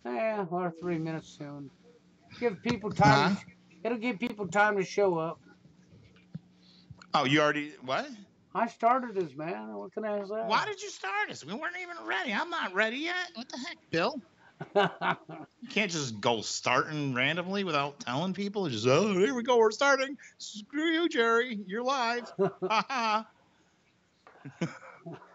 Or 3 minutes soon. Give people time to. Huh? It'll give people time to show up. Oh, you already what? I started this, man. What can I Why did you start us? We weren't even ready. I'm not ready yet. What the heck, Bill? say? You can't just go starting randomly without telling people. Just here we go, we're starting. Screw you, Jerry. You're live. Ha ha.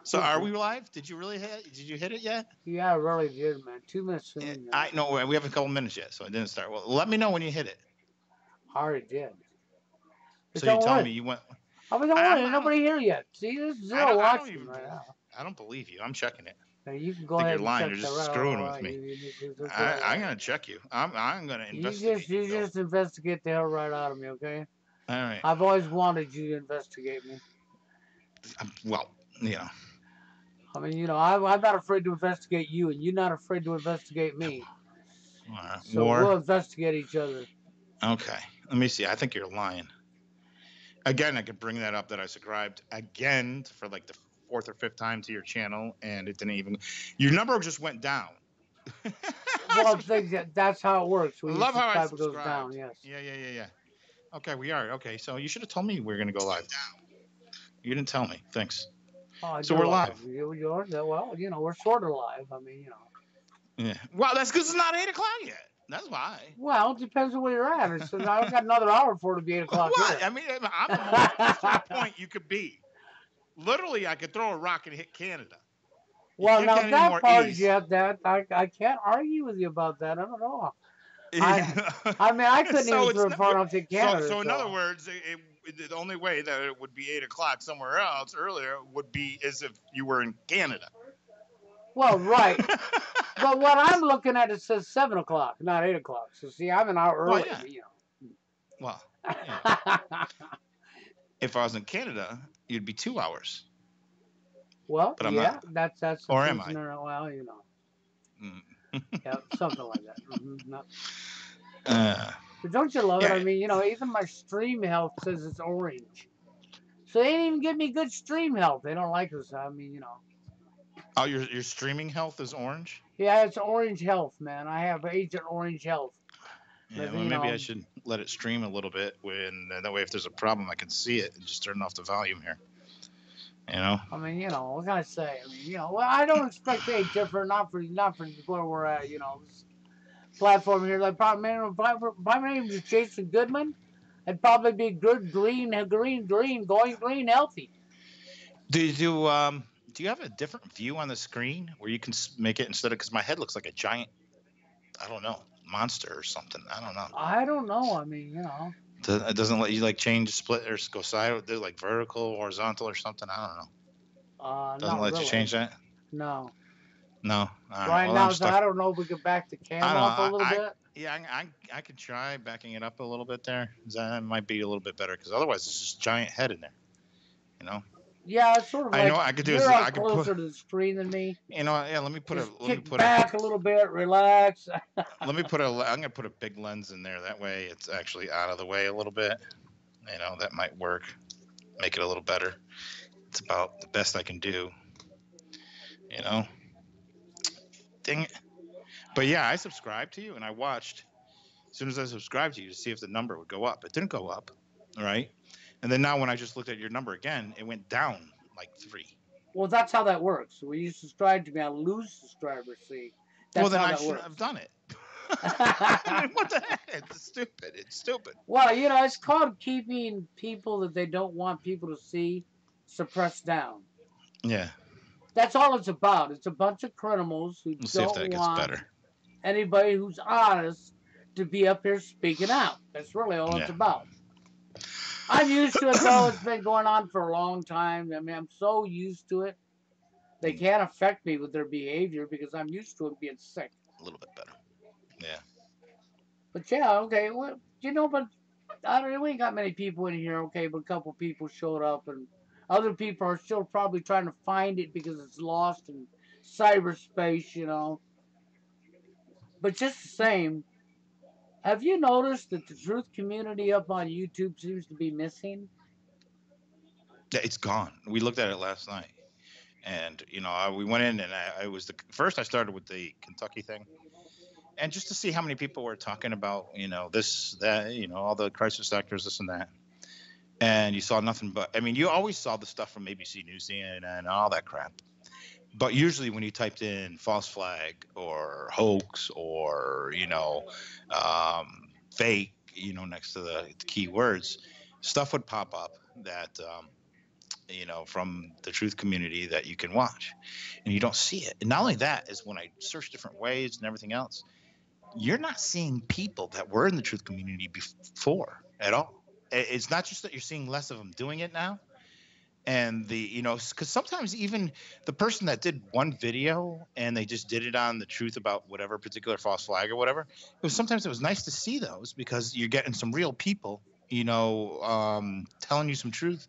So are we live? Did you really hit? Did you hit it yet? Yeah, I really did, man. 2 minutes Yeah, soon. I know we have a couple minutes yet, so I didn't start. Well, let me know when you hit it. I already did. But So you're don't telling worry. me you went? I mean, don't worry. I'm. There's I don't. nobody here yet. See, there's I zero don't. I don't watching even. right now. I don't believe you. I'm checking it. Now, you can I go think ahead you're and lying. check You're that just right. screwing with Right. me. That's right. I'm gonna check you. I'm gonna You investigate you, Bill. just investigate the hell right out of me, okay? All right. I've always wanted you to investigate me. Well, you know. I mean, I'm not afraid to investigate you, and you're not afraid to investigate me. So we'll War. investigate each other. Okay. Let me see. I think you're lying. Again, I could bring that up that I subscribed again for like the fourth or fifth time to your channel, and it didn't even. Your number just went down. Well, that's how it works. I When you love how I subscribe, it goes down. subscribed. Yes. Yeah. Okay, we are. Okay, so you should have told me we were going to go live. You didn't tell me. Thanks. Oh, So you're we're welcome. live. You're well. We're sort of live. I mean. Yeah. Well, that's because it's not 8 o'clock yet. That's why. Well, it depends on where you're at. I've got another hour for it to be 8 o'clock here. What? I mean, I'm the most eastern point you could be. Literally, I could throw a rock and hit Canada. You Well, can't now get any that more part is east. yet that I can't argue with you about that. I don't know. I Yeah. I mean I couldn't So even it's throw it far enough to Canada. so in other So words, the only way that it would be 8 o'clock somewhere else earlier would be as if you were in Canada. well, right. But what I'm looking at, it says 7 o'clock, not 8 o'clock. So see, I'm an hour Well, early. yeah. Well, yeah. Know. If I was in Canada, you'd be 2 hours. Well, But I'm yeah, not. that's the Or true am I? scenario. Well, Mm. yeah, something like that. No. Uh, But don't you love it? yeah. I mean, even my stream health says it's orange. So they didn't even give me good stream health. They don't like us. I mean. Oh, your streaming health is orange. Yeah, it's orange health, man. I have Agent Orange Health. Yeah. But, Well, maybe I should let it stream a little bit. When that way, if there's a problem, I can see it and just turn off the volume here. You know. I mean, what can I say? I mean, well, I don't expect any different. Not for where we're at. This platform here. Like, probably, man, if my name was Jason Goodman, I'd probably be good, going green, healthy. Do you have a different view on the screen where you can make it instead of because my head looks like a giant, I don't know, monster or something. I don't know. I don't know. I mean, It doesn't let you like change split or go side, like vertical, horizontal or something. I don't know. Doesn't not let you really. change that. No. No. All right. Right Well, now, I'm so stuck. I don't know if we could back the cam I don't off a know. little bit. Yeah, I could try backing it up a little bit there. That might be a little bit better because otherwise it's just giant head in there. You know. Yeah, it's sort of I know like what I could do is you're I up could put. closer to the screen than me. Yeah. Let me Just let me kick put a. back a little bit, relax. Let me put a. I'm gonna put a big lens in there. That way, it's actually out of the way a little bit. That might work. Make it a little better. It's about the best I can do. Dang it. But yeah, I subscribed to you and I watched. As soon as I subscribed to you to see if the number would go up, it didn't go up. All right. And then now when I just looked at your number again, it went down like 3. Well, that's how that works. When you subscribe to me, I lose subscribers. See, Well, that's then how I that shouldn't works. have done it. I mean, what the heck? It's stupid. It's stupid. Well, it's called keeping people that they don't want people to see suppressed down. Yeah. That's all it's about. It's a bunch of criminals who We'll see if don't that gets want better. anybody who's honest to be up here speaking out. That's really all it's Yeah. about. I'm used to it, though. It's been going on for a long time. I mean, I'm so used to it. They can't affect me with their behavior because I'm used to it being sick. A little bit better. Yeah. But yeah, okay. Well, but I don't. We ain't got many people in here. Okay, but a couple people showed up, and other people are still probably trying to find it because it's lost in cyberspace. But just the same, have you noticed that the truth community up on YouTube seems to be missing? Yeah, it's gone. We looked at it last night. And we went in, and I was first. I started with the Kentucky thing, and just to see how many people were talking about, this, that, all the crisis actors, this and that. And you saw nothing but, I mean, you always saw the stuff from ABC News, CNN, and all that crap. But usually when you typed in false flag or hoax or, fake, next to the keywords, stuff would pop up that, from the truth community that you can watch, and you don't see it. And not only that is when I search different ways and everything else, you're not seeing people that were in the truth community before at all. It's not just that you're seeing less of them doing it now, and because sometimes even the person that did one video and they just did it on the truth about whatever particular false flag or whatever, it was nice to see those because you're getting some real people, telling you some truth,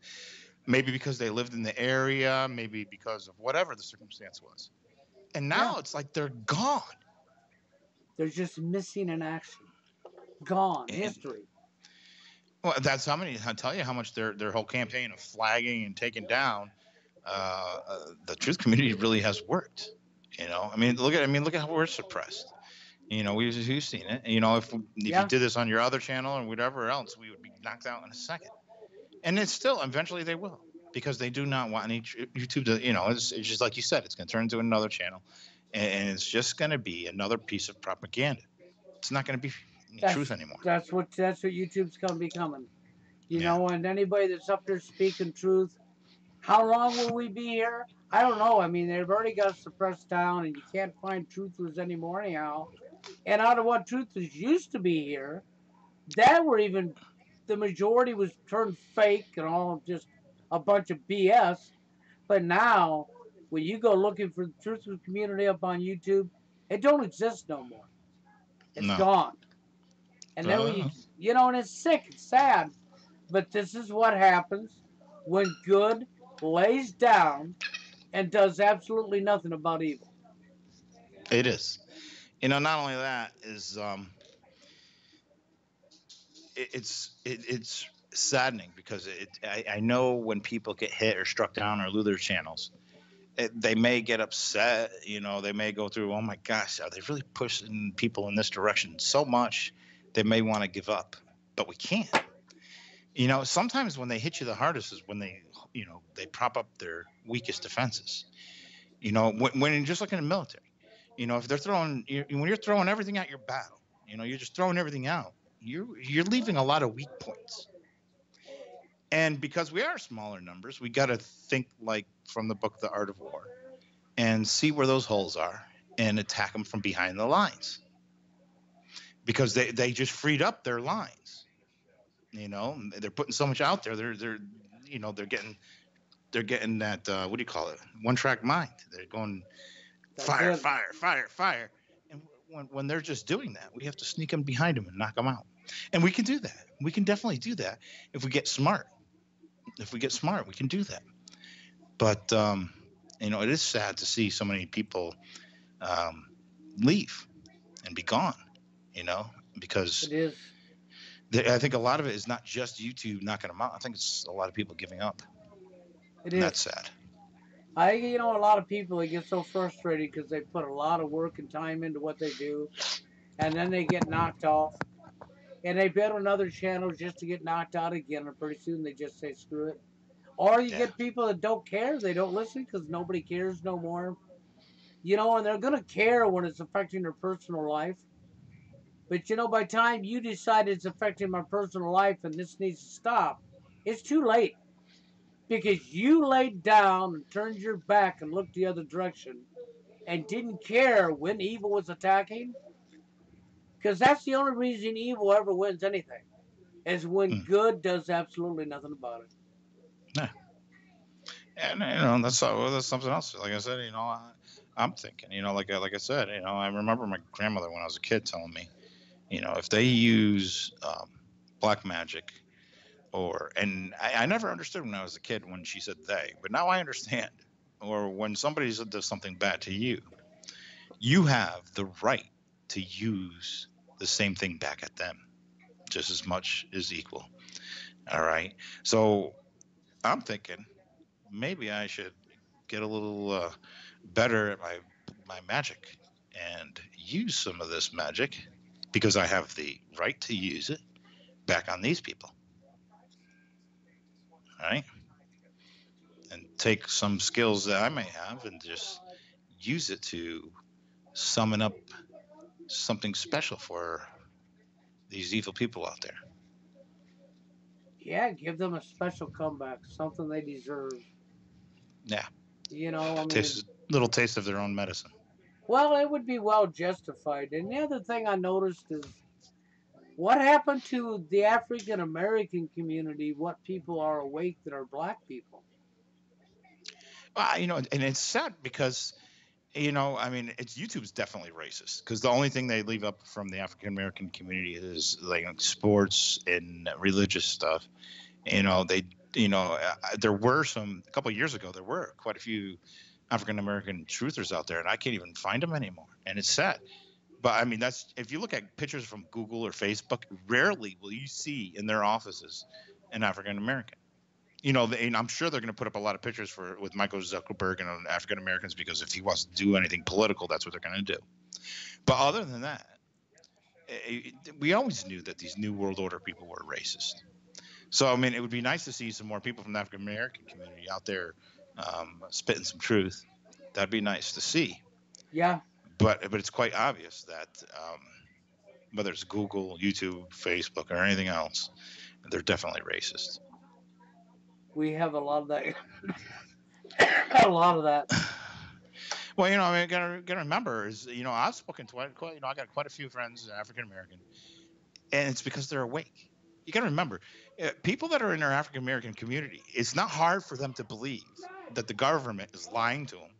maybe because they lived in the area, maybe because of whatever the circumstance was. And Yeah, now it's like they're gone. they're just missing in action. Gone. And History. well, that's how many. I'll tell you how much their whole campaign of flagging and taking down the truth community really has worked. Look at how we're suppressed. We've seen it. If you Yeah, did this on your other channel or whatever else, we would be knocked out in a second. And it's still eventually they will, because they do not want any YouTube to. It's just like you said, it's going to turn into another channel, and it's just going to be another piece of propaganda. It's not going to be any truth that's anymore. that's what YouTube's gonna be coming. Yeah. And anybody that's up there speaking truth, how long will we be here? I don't know. I mean, they've already got us suppressed down, and you can't find truthers anymore anyhow. And out of what truthers used to be here, that were even the majority was turned fake and all just a bunch of BS. But now, when you go looking for the truthers community up on YouTube, it don't exist no more. It's No. gone. And then when and it's sick, it's sad. But this is what happens when good lays down and does absolutely nothing about evil. It is. Not only that is it's saddening because I know when people get hit or struck down or lose their channels, they may get upset. They may go through, oh my gosh, are they really pushing people in this direction so much? They may want to give up, but we can't. Sometimes when they hit you the hardest is when they prop up their weakest defenses. When you're just looking at the military, if they're when you're throwing everything at your battle, you're just throwing everything out. You're leaving a lot of weak points. And because we are smaller numbers, we got to think like from the book The Art of War and see where those holes are and attack them from behind the lines, because they just freed up their lines. They're putting so much out there. They're getting that, what do you call it, one track mind. They're going That's fire, it. fire, fire, fire. And when they're just doing that, we have to sneak them behind them and knock them out. And we can do that. We can definitely do that if we get smart. If we get smart, we can do that. But it is sad to see so many people um, leave and be gone. Because It is. I think a lot of it is not just YouTube knocking them out. I think it's a lot of people giving up, It and that's is. sad. A lot of people they get so frustrated because they put a lot of work and time into what they do, and then they get knocked off, and they build another channel just to get knocked out again, and pretty soon they just say screw it. Or you Yeah. get people that don't care, they don't listen because nobody cares no more. And they're gonna care when it's affecting their personal life. But by the time you decide it's affecting my personal life and this needs to stop, it's too late because you laid down and turned your back and looked the other direction and didn't care when evil was attacking. Because that's the only reason evil ever wins anything, is when Mm. good does absolutely nothing about it. Yeah. And that's something else. Like I said, I'm thinking, like I said, I remember my grandmother when I was a kid telling me, if they use black magic, and I never understood when I was a kid when she said they, but now I understand. Or when somebody does something bad to you, you have the right to use the same thing back at them, just as much as equal. All right. So I'm thinking maybe I should get a little better at my magic, and use some of this magic because I have the right to use it back on these people. All right. And take some skills that I may have and just use it to summon up something special for these evil people out there. Yeah, give them a special comeback, something they deserve. Yeah. I mean, Taste little taste of their own medicine. well, it would be well justified. And the other thing I noticed is what happened to the African American community, what people are awake that are black people? And it's sad because I mean, it's YouTube's definitely racist because the only thing they leave up from the African American community is like sports and religious stuff. They, there were a couple of years ago, there were quite a few African American truthers out there, and I can't even find them anymore, and it's sad. But I mean, that's if you look at pictures from Google or Facebook, rarely will you see in their offices an African American. And I'm sure they're going to put up a lot of pictures with Michael Zuckerberg and African Americans because if he wants to do anything political, that's what they're going to do. But other than that, we always knew that these New World Order people were racist. So I mean, it would be nice to see some more people from the African American community out there spitting some truth. That'd be nice to see. Yeah, But it's quite obvious that whether it's Google, YouTube, Facebook, or anything else, they're definitely racist. we have a lot of that. A lot of that. Well, I mean, gotta remember is, I've spoken to quite, I got quite a few friends African American, and it's because they're awake. You gotta remember, people that are in our African American community, it's not hard for them to believe that the government is lying to them.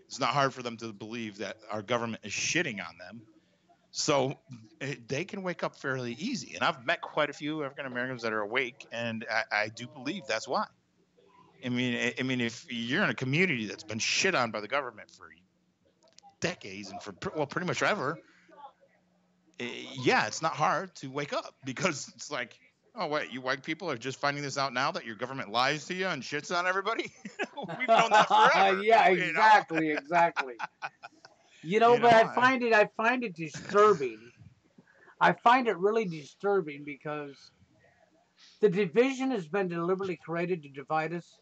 It's not hard for them to believe that our government is shitting on them. So they can wake up fairly easy. And I've met quite a few African Americans that are awake, and I do believe that's why. I mean, if you're in a community that's been shit on by the government for decades and for pretty much ever, yeah, it's not hard to wake up because it's like, oh wait, you white people are just finding this out now that your government lies to you and shits on everybody. We've known that forever. Yeah, You know, exactly, exactly. you But know. I find it disturbing. I find it really disturbing because the division has been deliberately created to divide us.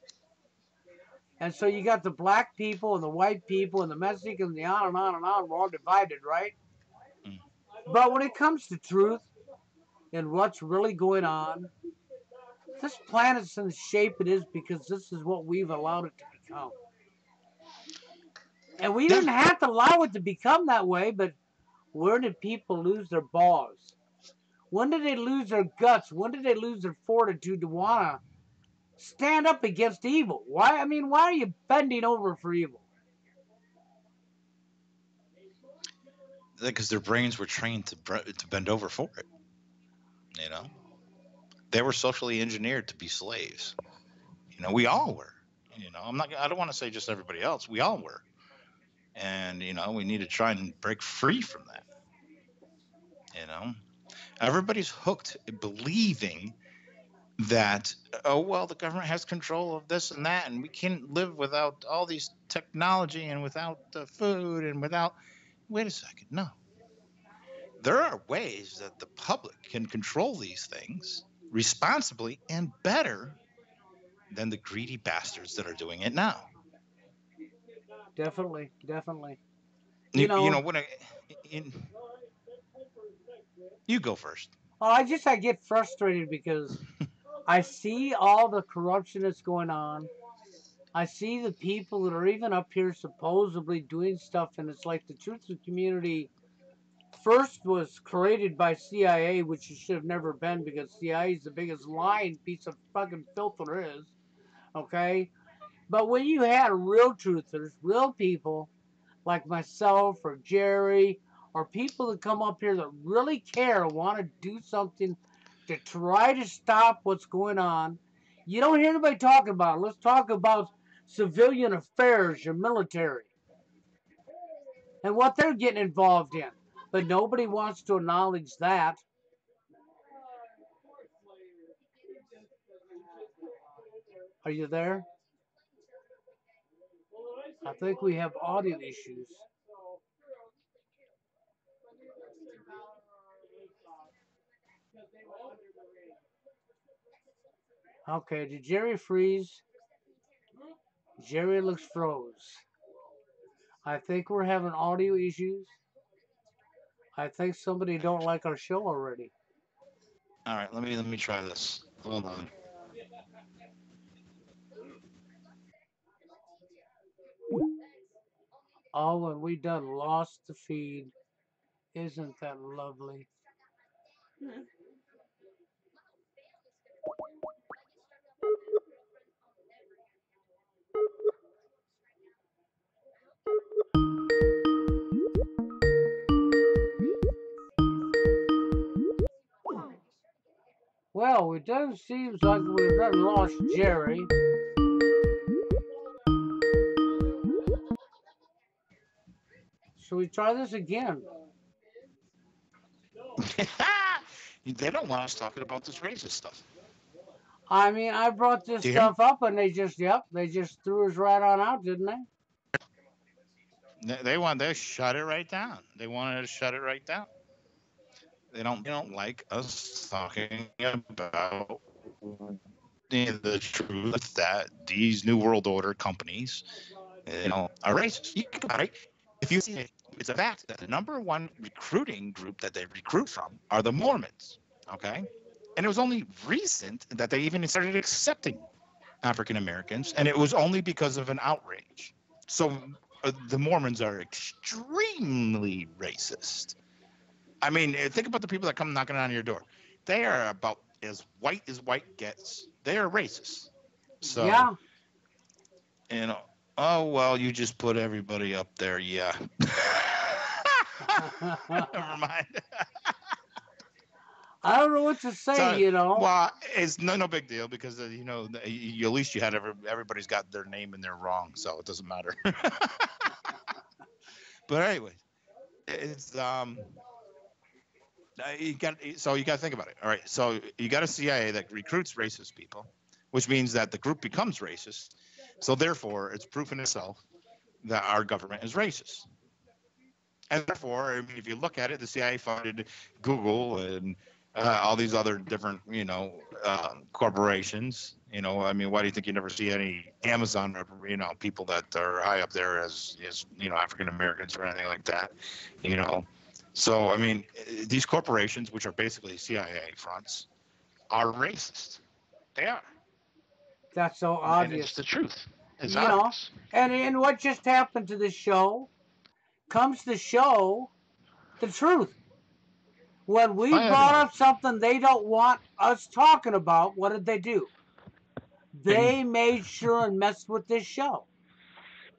And so you got the black people and the white people and the Mexicans and the on and on and on. We're all divided, right? Mm. But when it comes to truth and what's really going on, this planet's in the shape it is because this is what we've allowed it to become. And we Yeah, didn't have to allow it to become that way, but where did people lose their balls? When did they lose their guts? When did they lose their fortitude to want to stand up against evil? Why? I mean, why are you bending over for evil? because their brains were trained to bend over for it. You know, they were socially engineered to be slaves. We all were. I'm not. I don't want to say just everybody else. We all were, and we need to try and break free from that. You know, everybody's hooked, believing that, oh well, the government has control of this and that, and we can't live without all these technology and without the food and without. Wait a second, no. There are ways that the public can control these things responsibly and better than the greedy bastards that are doing it now. Definitely, definitely. You You know know, when in, you go first. I get frustrated because I see all the corruption that's going on. I see the people that are even up here supposedly doing stuff, and it's like the truth community first was created by CIA, which it should have never been because CIA is the biggest lying piece of fucking filth there is. Okay, but when you had real truthers, real people like myself or Jerry, or people that come up here that really care, want to do something to try to stop what's going on, you don't hear anybody talking about it. Let's talk about civilian affairs, your military, and what they're getting involved in. But nobody wants to acknowledge that. Are you there? I think we have audio issues. Okay, did Jerry freeze? Jerry looks froze. I think we're having audio issues. I think somebody don't like our show already. All right, let me try this. Hold on. Oh, and we done lost the feed. Isn't that lovely? Well, it does seems like we've done lost Jerry. Should we try this again? They don't want us talking about this racist stuff. I mean, I brought this Do you hear me? stuff up and they just threw us right on out, didn't they? They want to shut it right down. They wanted to shut it right down. They don't like us talking about the truth that these new world order companies, are racist. You think about it. If you see it, it's a fact that the number one recruiting group that they recruit from are the Mormons. Okay, and it was only recent that they even started accepting African Americans, and it was only because of an outrage. So the Mormons are extremely racist. I mean, think about the people that come knocking on your door. They are about as white gets. They are racist. So, Yeah. you know, oh, well, you just put everybody up there. Yeah. Never mind. I don't know what to say, So, well, it's no big deal because, at least you had everybody's got their name and they're wrong. So it doesn't matter. But anyway, it's, you got to think about it. All right. So you got a CIA that recruits racist people, which means that the group becomes racist. So therefore, it's proof in itself that our government is racist. And therefore, I mean, if you look at it, the CIA funded Google and all these other different, corporations. I mean, why do you think you never see any Amazon or people that are high up there as African Americans or anything like that? You know, so I mean, these corporations, which are basically CIA fronts, are racist. They are, that's so and it's obvious. the truth. It's You know, obvious. and what just happened to the show comes to show the truth. When we Oh yeah, brought no. up something they don't want us talking about, what did they do? And They made sure and messed with this show.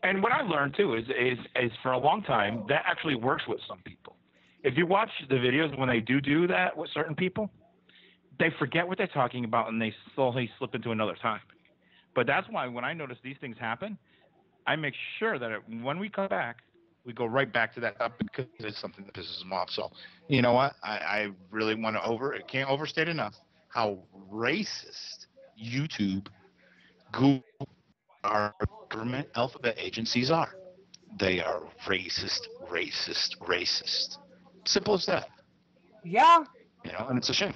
And what I learned too is for a long time that actually works with some people. If you watch the videos when they do that with certain people, they forget what they're talking about and they slowly slip into another topic. But that's why when I notice these things happen, I make sure that when we come back, we go right back to that topic because it's something that pisses them off. So you know what? I really want to can't overstate enough how racist YouTube, Google, our government alphabet agencies are. They are racist, racist, racist. Simple as that. Yeah, And it's a shame.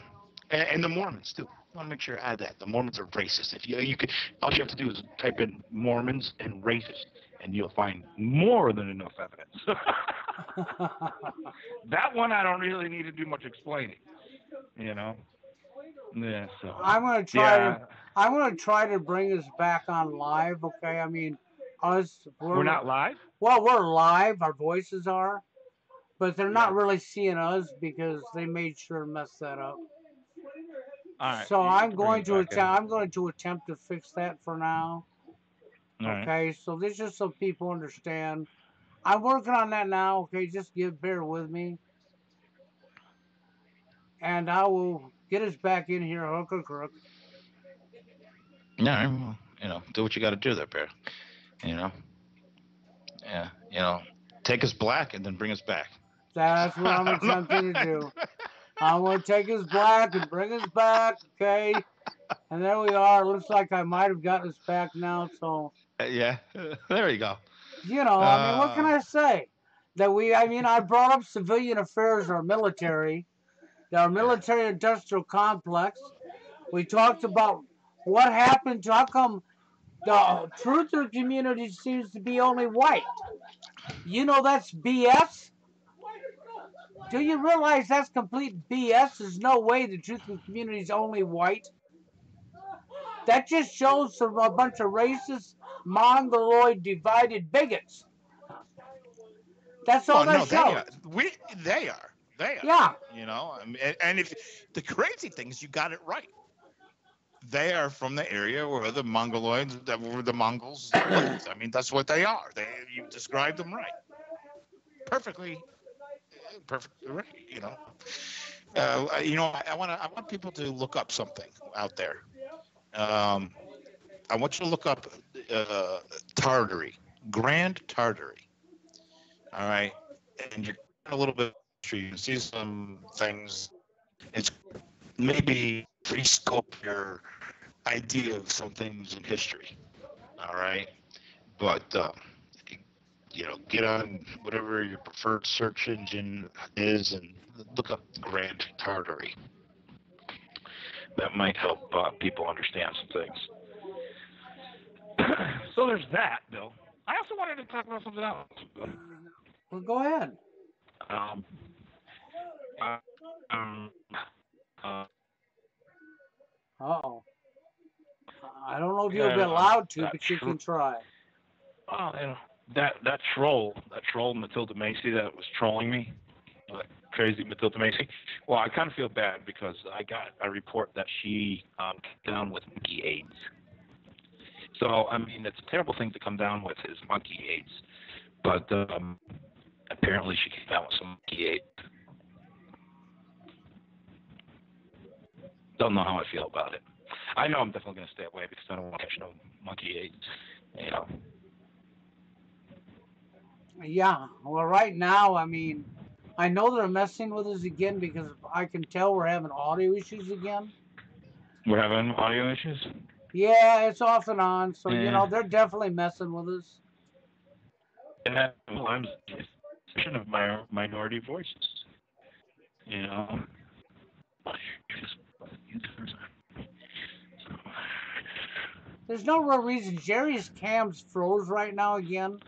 And the Mormons too. I want to make sure I add that the Mormons are racist. If you could, all you have to do is type in Mormons and racist, and you'll find more than enough evidence. That one I don't really need to do much explaining. You know. Yeah. So. I'm gonna try to. Yeah. I'm gonna try to bring us back on live. Okay, I mean, us We're not live. we're live. Our voices are, but they're not Yeah. really seeing us because they made sure to mess that up. All right. So You can bring it back in. I'm going to attempt to fix that for now. All right. Okay, so this is so people understand. I'm working on that now. Okay, just bear with me, and I will get us back in here, hook or crook. Yeah, well, do what you got to do there, Bear. You know, yeah, take us black and then bring us back. That's what I'm I don't know. attempting to do. I'm going to take us black and bring us back. Okay, and there we are. Looks like I might have gotten us back now. So Yeah, there you go. I mean, what can I say? I brought up civilian affairs or military. our military-industrial complex. We talked about what happened to how come the truther community seems to be only white. You know that's BS. Do you realize that's complete BS? There's no way the truther community is only white. That just shows a bunch of racist, mongoloid, divided bigots. That's all Well, that no, they shows. are. They are. They are. Yeah. You know, I mean, and if the crazy thing is, you got it right. They are from the area where the Mongoloids, that were the Mongols lived. I mean, that's what they are. You described them right, perfectly, perfectly right. I want people to look up something out there. Um, I want you to look up Tartary, Grand Tartary. All right, and you're a little bit. You can see some things. It's maybe pre-scope your idea of some things in history. All right, but get on whatever your preferred search engine is and look up Grand Tartary. That might help people understand some things. So there's that, Bill. I also wanted to talk about something else. Well, go ahead. Um, uh, um, uh, Uh-oh. I don't know if you'll be allowed to, but you can try. Oh, that troll Matilda Macy that was trolling me, crazy Matilda Macy. Well, I kind of feel bad because I got a report that she came down with monkey AIDS. So I mean, it's a terrible thing to come down with is monkey AIDS, but apparently she came down with some monkey AIDS. Don't know how I feel about it. I know I'm definitely going to stay away because I don't want to catch no monkey AIDS. You know. Yeah. Well, right now, I mean, I know they're messing with us again because I can tell we're having audio issues again. We're having audio issues? Yeah, it's off and on. So, they're definitely messing with us. And I'm a of my minority voices. You know. There's no real reason. Jerry's cam's froze right now again.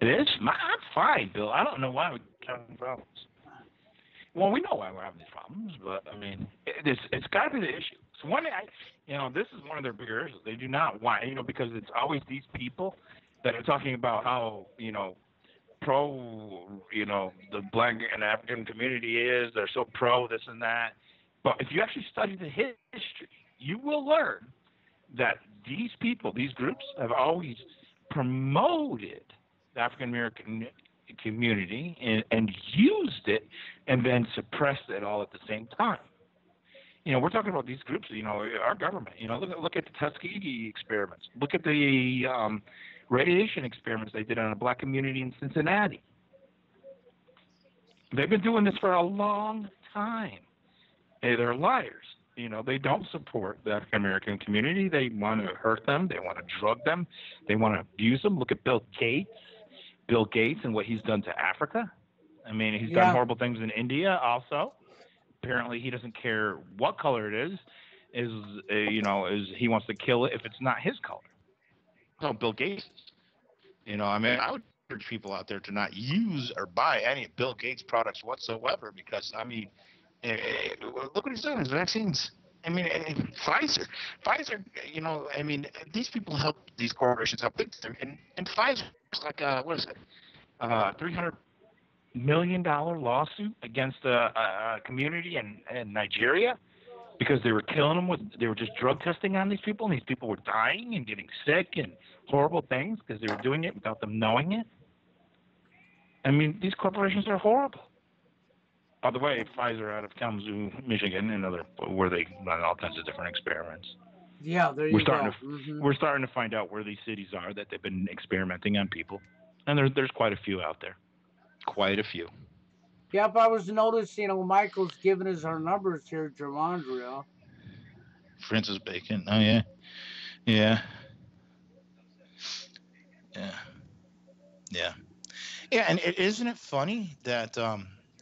It is? I'm fine, Bill. I don't know why we're having problems. Well, we know why we're having these problems, but I mean, it's got to be the issue. So this is one of their bigger issues. They do not want, because it's always these people that are talking about how, pro, the black and African community is. They're so pro this and that. But if you actually study the history, you will learn that these people, these groups, have always promoted the African American community and used it and then suppressed it all at the same time. We're talking about these groups, our government, look at the Tuskegee experiments. Look at the radiation experiments they did on a black community in Cincinnati. They've been doing this for a long time. They're liars. They don't support the African American community. They want to hurt them. They want to drug them. They want to abuse them. Look at Bill Gates and what he's done to Africa. I mean, he's done horrible things in India also. Apparently, he doesn't care what color it is he wants to kill it if it's not his color. No, Bill Gates. I would urge people out there to not use or buy any of Bill Gates products whatsoever because, look what he's doing, his vaccines. Pfizer, these people help, these corporations help big time. And Pfizer is like, what is it? $300 million lawsuit against a community in Nigeria because they were killing them they were just drug testing on these people, and these people were dying and getting sick and horrible things because they were doing it without them knowing it. I mean, these corporations are horrible. By the way, Pfizer out of Kalamazoo, Michigan, where they run all kinds of different experiments. Yeah, there you go. We're starting to find out where these cities are that they've been experimenting on people, and there's quite a few out there. Quite a few. Yep, I was noticing, Michael's giving us our numbers here, Germandria. Francis Bacon. Oh, yeah. Yeah. Yeah. Yeah. Yeah, and isn't it funny that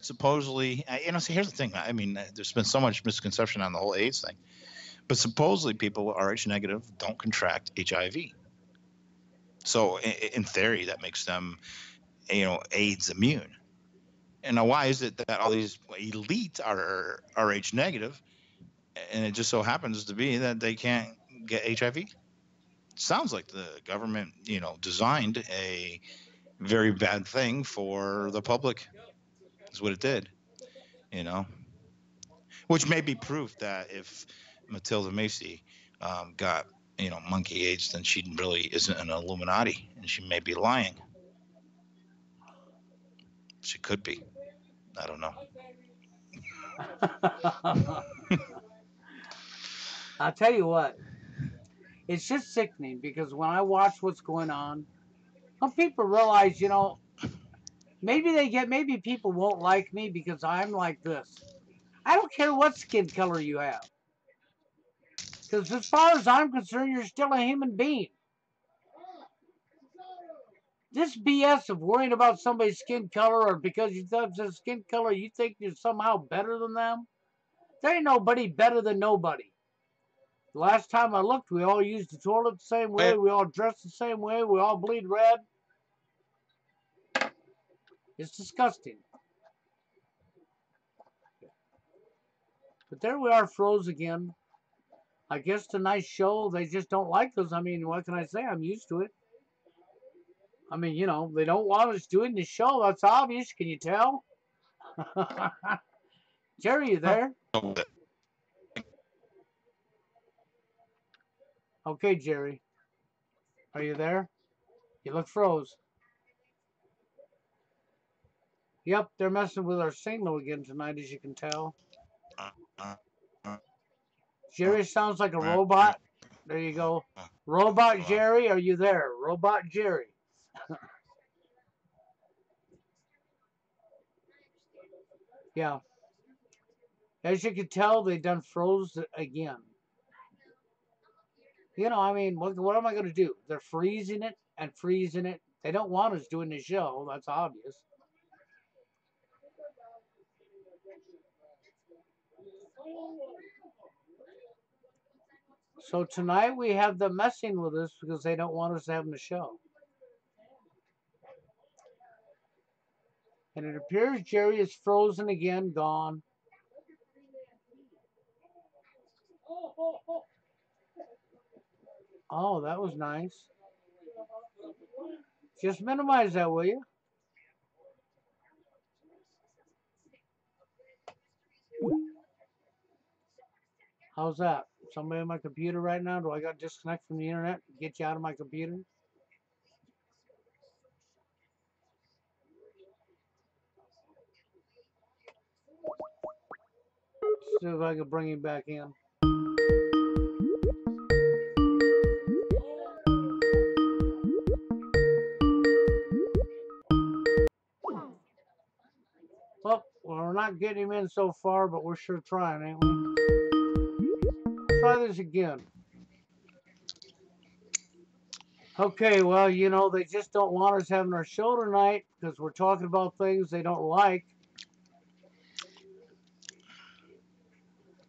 supposedly, see, here's the thing. I mean, there's been so much misconception on the whole AIDS thing, but supposedly people with Rh negative don't contract HIV. So in theory, that makes them, AIDS immune. And now, why is it that all these elites are Rh negative, and it just so happens to be that they can't get HIV? Sounds like the government, designed a very bad thing for the public. Is what it did, you know, which may be proof that if Matilda Macy got, monkey AIDS, then she really isn't an Illuminati, and she may be lying. She could be. I don't know. I'll tell you what, it's just sickening because when I watch what's going on, some people realize, maybe people won't like me because I'm like this. I don't care what skin color you have. Because as far as I'm concerned, you're still a human being. This BS of worrying about somebody's skin color or because you have their skin color, you think you're somehow better than them? There ain't nobody better than nobody. The last time I looked, we all used the toilet the same way, we all dress the same way, we all bleed red. It's disgusting. But there we are, froze again. I guess tonight's show, they just don't like us. I mean, what can I say? I'm used to it. I mean, they don't want us doing the show. That's obvious. Can you tell? Jerry, you there? Okay, Jerry. Are you there? You look froze. Yep, they're messing with our signal again tonight, as you can tell. Jerry sounds like a robot. There you go. Robot Jerry, are you there? Robot Jerry. Yeah. As you can tell, they done froze again. I mean, what am I going to do? They're freezing it and freezing it. They don't want us doing the show. That's obvious. So tonight we have them messing with us because they don't want us having the show. And it appears Jerry is frozen again, gone. Oh, that was nice. Just minimize that, will you? How's that? Somebody on my computer right now? Do I got to disconnect from the internet? Get you out of my computer? See if I can bring him back in. Well, we're not getting him in so far, but we're sure trying, ain't we? Try this again. Okay, well, they just don't want us having our show tonight because we're talking about things they don't like.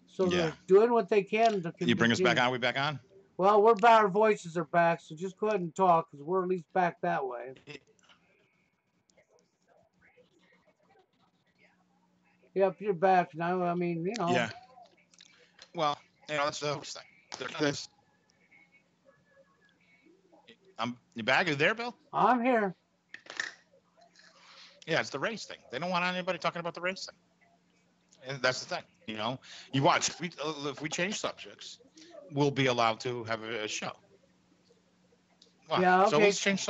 So they're doing what they can to continue. You bring us back on? Are we back on? Well, we're back. Our voices are back, so just go ahead and talk because we're at least back that way. Yep, you're back now. I mean, Yeah. Well, that's the thing. This. You back? Are you there, Bill? I'm here. Yeah, it's the race thing. They don't want anybody talking about the race thing. And that's the thing. You watch. If we change subjects, we'll be allowed to have a show. Well, yeah. Okay. So let's change.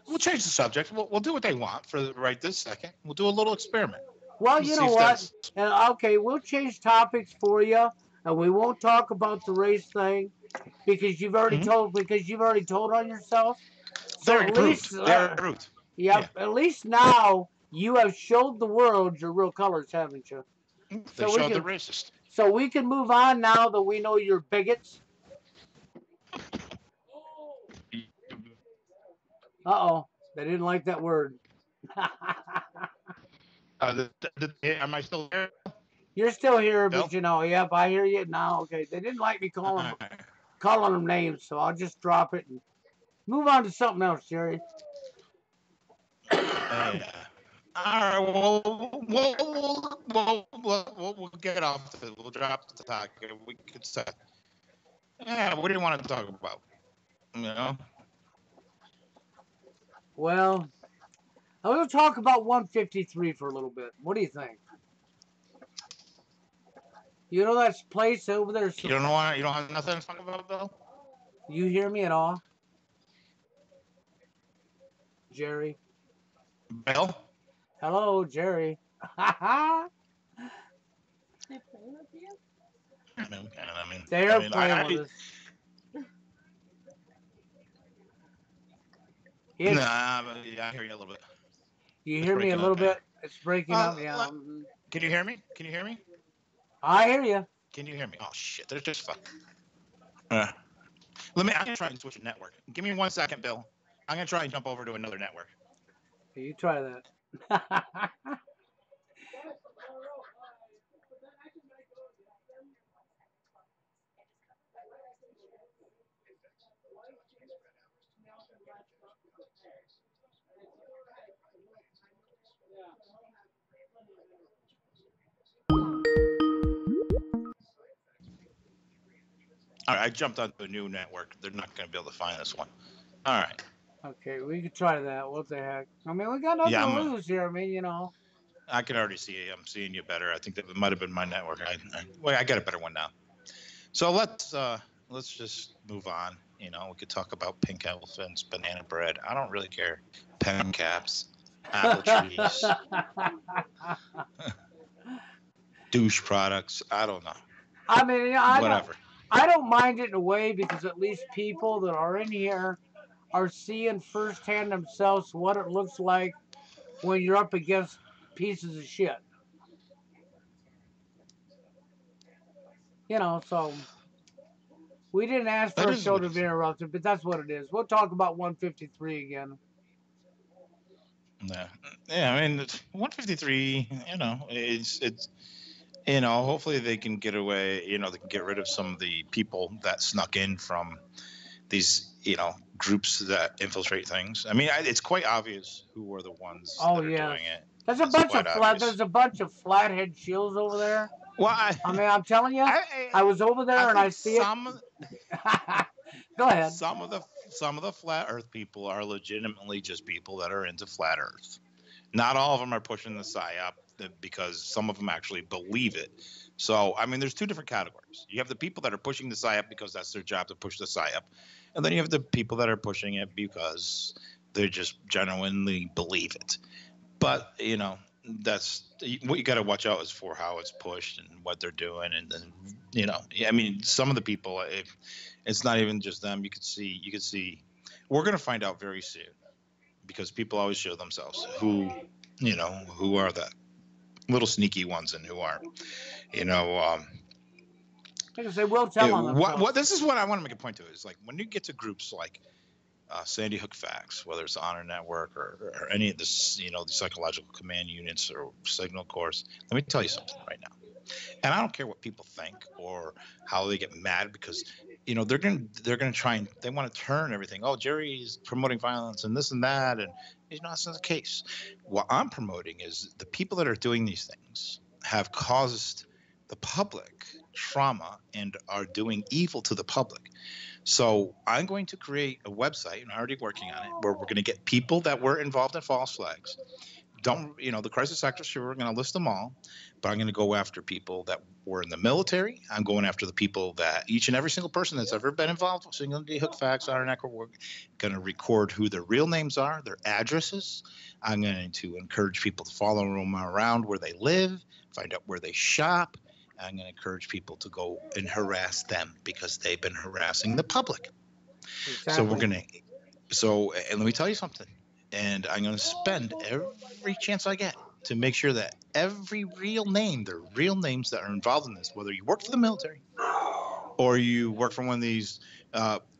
We'll change the subject. We'll do what they want for right this second. We'll do a little experiment. Well, you know what? And okay, we'll change topics for you, and we won't talk about the race thing because you've already told. Because you've already told on yourself. So they're approved. They're approved. Yep. Yeah. At least now you have showed the world your real colors, haven't you? They showed the racist. So we can move on now that we know you're bigots. Uh-oh. They didn't like that word. Am I still there, You're still here, Bill? but yep, I hear you now. Okay, they didn't like me calling them names, so I'll just drop it and move on to something else, Jerry. Yeah. All right. We'll get off. We'll drop the topic. We could say, yeah. What do you want to talk about? You know. Well, I want to talk about 153 for a little bit. What do you think? You know that place over there? You don't know. You don't have nothing to talk about, Bill? You hear me at all? Jerry? Bill? Hello, Jerry. They are playing with us. Nah, yeah, I hear you a little bit. You hear me a little bit? It's breaking up. Yeah. Can you hear me? Can you hear me? I hear you. Can you hear me? Oh shit! There's just fuck. I'm gonna try and switch a network. Give me 1 second, Bill. I'm gonna try and jump over to another network. You try that. All right, I jumped onto a new network. They're not gonna be able to find this one. All right. Okay, we could try that. What the heck? I mean, we got nothing to lose here. I mean, I can already see you. I'm seeing you better. I think that it might have been my network. I got a better one now. So let's just move on. We could talk about pink elephants, banana bread. I don't really care. Pen caps, apple trees, douche products. I don't know. I mean, whatever. I don't mind it in a way because at least people that are in here are seeing firsthand themselves what it looks like when you're up against pieces of shit. So we didn't ask for a show to be interrupted, but that's what it is. We'll talk about 153 again. Yeah. I mean, 153. It's. Hopefully they can get away. They can get rid of some of the people that snuck in from these, groups that infiltrate things. I mean, it's quite obvious who are the ones that are doing it. There's a bunch of flathead shields over there. Well, I mean, I'm telling you, I was over there and I see it. Go ahead. Some of the flat Earth people are legitimately just people that are into flat Earth. Not all of them are pushing the psyop because some of them actually believe it. So, I mean, there's two different categories. You have the people that are pushing the psyop because that's their job to push the psyop, and then you have the people that are pushing it because they just genuinely believe it. But that's what you got to watch out is for how it's pushed and what they're doing, and then I mean, some of the people, it's not even just them. You could see. We're gonna find out very soon because people always show themselves who are the little sneaky ones and who aren't. Because they will tell on themselves. What this is what I want to make a point to is like when you get to groups like Sandy Hook Facts, whether it's Honor Network or any of this, the psychological command units or Signal Course. Let me tell you something right now. And I don't care what people think or how they get mad because, they're gonna try and they want to turn everything. Oh, Jerry's promoting violence and this and that, and that's not the case. What I'm promoting is the people that are doing these things have caused the public trauma and are doing evil to the public. So I'm going to create a website, and I'm already working on it, where we're going to get people that were involved in false flags. The crisis actors, sure, we're going to list them all, but I'm going to go after people that were in the military. I'm going after the people that each and every single person that's ever been involved with Sandy Hook Facts, Honor Network, we're going to record who their real names are, their addresses. I'm going to encourage people to follow them around where they live, find out where they shop. I'm going to encourage people to go and harass them because they've been harassing the public. Exactly. And let me tell you something. And I'm going to spend every chance I get to make sure that every real name, the real names that are involved in this, whether you work for the military or you work for one of these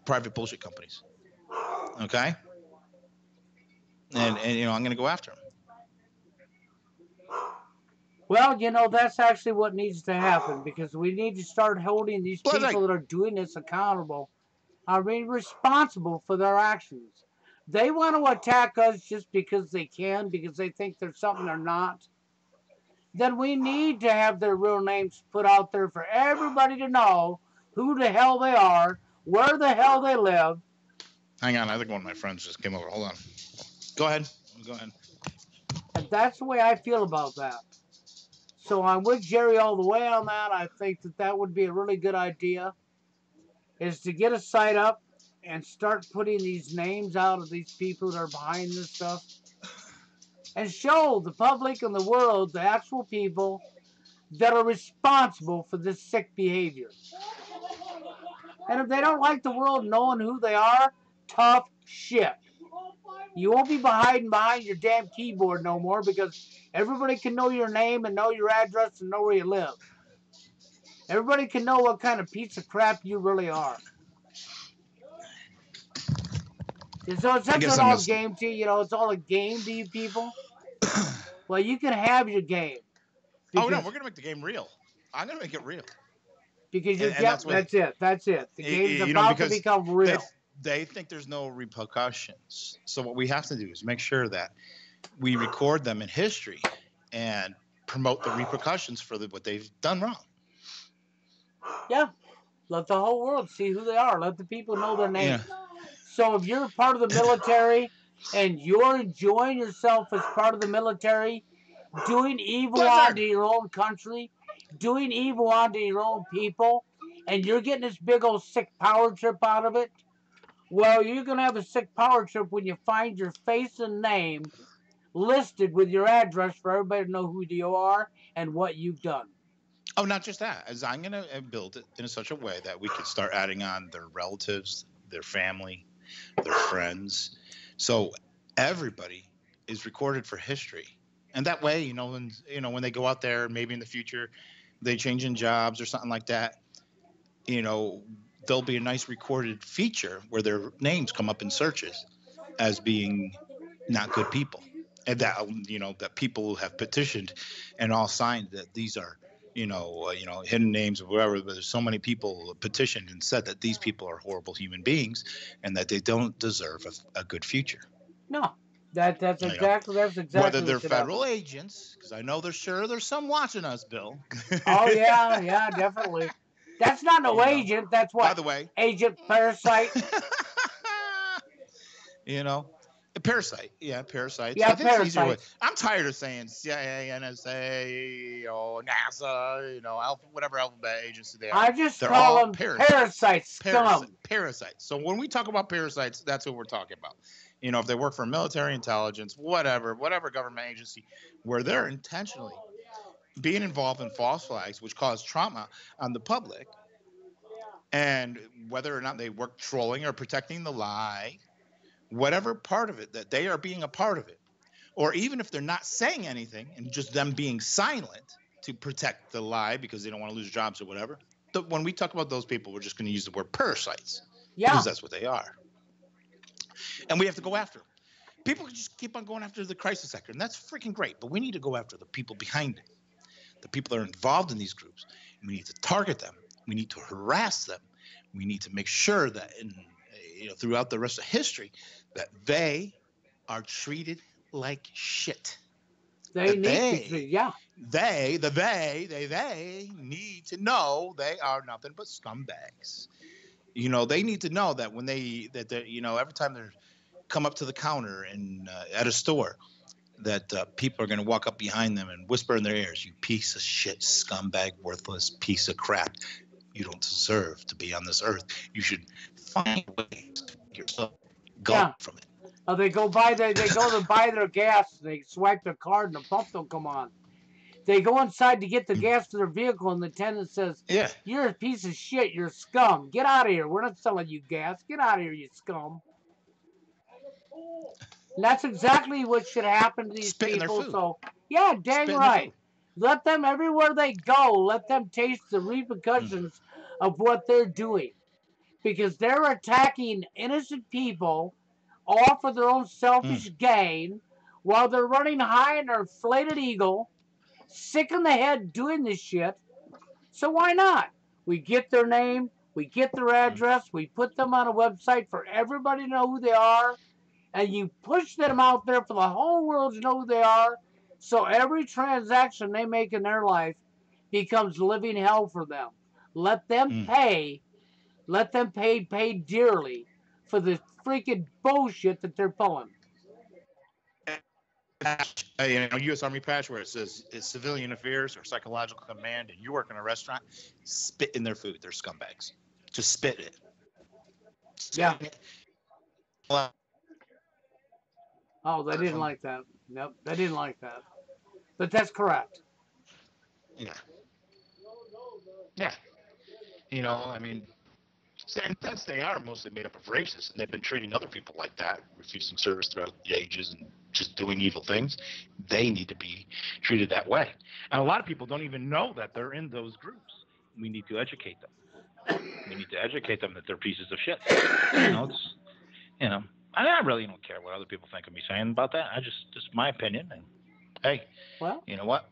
private bullshit companies, okay? And I'm going to go after them. Well, that's actually what needs to happen because we need to start holding these But like, people that are doing this accountable, are being responsible for their actions. They want to attack us just because they can, because they think there's something they're not. Then we need to have their real names put out there for everybody to know who the hell they are, where the hell they live. hang on, I think one of my friends just came over. Hold on. Go ahead. Go ahead. And that's the way I feel about that. So I'm with Jerry all the way on that. I think that would be a really good idea, is to get a site up and start putting these names out of these people that are behind this stuff and show the public and the world the actual people that are responsible for this sick behavior. And if they don't like the world knowing who they are, tough shit. You won't be hiding behind your damn keyboard no more because everybody can know your name and know your address and know where you live. Everybody can know what kind of piece of crap you really are. And so it's such an all game to you, it's all a game to you people. Well, you can have your game. Oh no, we're gonna make the game real. I'm gonna make it real. Because that's it. The game's about to become real. They think there's no repercussions. So what we have to do is make sure that we record them in history and promote the repercussions for what they've done wrong. Yeah. Let the whole world see who they are. Let the people know their names. Yeah. So if you're part of the military and you're enjoying yourself as part of the military, doing evil onto your own country, doing evil onto your own people, and you're getting this big old sick power trip out of it, well, you're going to have a sick power trip when you find your face and name listed with your address for everybody to know who you are and what you've done. Oh, not just that. As I'm going to build it in such a way that we could start adding on their relatives, their family, their friends. So everybody is recorded for history. And that way, when they go out there, maybe in the future, they change in jobs or something like that, there'll be a nice recorded feature where their names come up in searches as being not good people. And that, that people have petitioned and all signed that these are, hidden names or whatever, but there's so many people petitioned and said that these people are horrible human beings and that they don't deserve a good future. No. That's exactly whether they're federal agents, because I know there's some watching us, Bill. Oh yeah, definitely. That's not no agent. That's what. By the way, agent parasite. Parasite. Yeah, parasite. Yeah, parasite. I'm tired of saying CIA, NSA, NASA, whatever alphabet agency they are. I just call them parasites. Parasites. So when we talk about parasites, that's what we're talking about. If they work for military intelligence, whatever government agency, where they're intentionally being involved in false flags, which cause trauma on the public, and whether or not they work trolling or protecting the lie, whatever part of it, that they are being a part of it, or even if they're not saying anything and just them being silent to protect the lie because they don't want to lose jobs or whatever. When we talk about those people, we're just going to use the word parasites. Yeah. Because that's what they are. And we have to go after them. People can just keep on going after the crisis sector, and that's freaking great. But we need to go after the people behind it, the people that are involved in these groups. We need to target them. We need to harass them. We need to make sure that throughout the rest of history that they are treated like shit. They need to know they are nothing but scumbags. They need to know that when every time they come up to the counter and at a store, that people are going to walk up behind them and whisper in their ears, "You piece of shit, scumbag, worthless piece of crap. You don't deserve to be on this earth. You should find ways to make yourself go from it." They go to buy their gas. They swipe their card and the pump don't come on. They go inside to get the gas to their vehicle, and the attendant says, "You're a piece of shit. You're scum. Get out of here. We're not selling you gas. Get out of here, you scum." And that's exactly what should happen to these people. So, dang right. Let them, everywhere they go, let them taste the repercussions of what they're doing. Because they're attacking innocent people all for their own selfish gain while they're running high in their inflated eagle, sick in the head doing this shit. So why not? We get their name, we get their address, we put them on a website for everybody to know who they are, and you push them out there for the whole world to know who they are. So every transaction they make in their life becomes living hell for them. Let them Mm. pay, pay dearly for the freaking bullshit that they're pulling. U.S. Army patch where it says it's civilian affairs or psychological command, and you work in a restaurant, spit in their food. They're scumbags. Just spit it. Yeah. Oh, they didn't like that. Nope, they didn't like that. But that's correct. Yeah. Yeah. You know, I mean, since they are mostly made up of racists, and they've been treating other people like that, refusing service throughout the ages and just doing evil things, they need to be treated that way. And a lot of people don't even know that they're in those groups. We need to educate them. We need to educate them that they're pieces of shit. I really don't care what other people think of me saying about that. Just my opinion. And hey, well, you know what?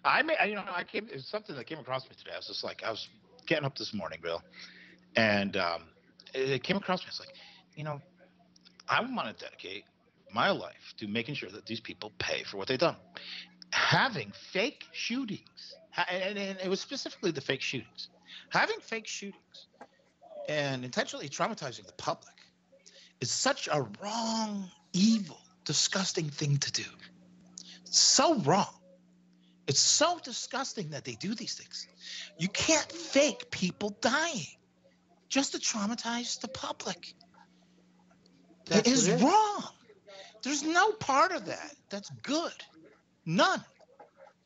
It's something that came across me today. I was getting up this morning, Bill, and it came across me. It's like, I want to dedicate my life to making sure that these people pay for what they've done. Having fake shootings, and it was specifically the fake shootings. Having fake shootings and intentionally traumatizing the public is such a wrong, evil, disgusting thing to do. It's so wrong. It's so disgusting that they do these things. You can't fake people dying just to traumatize the public. It is wrong. There's no part of that that's good. None.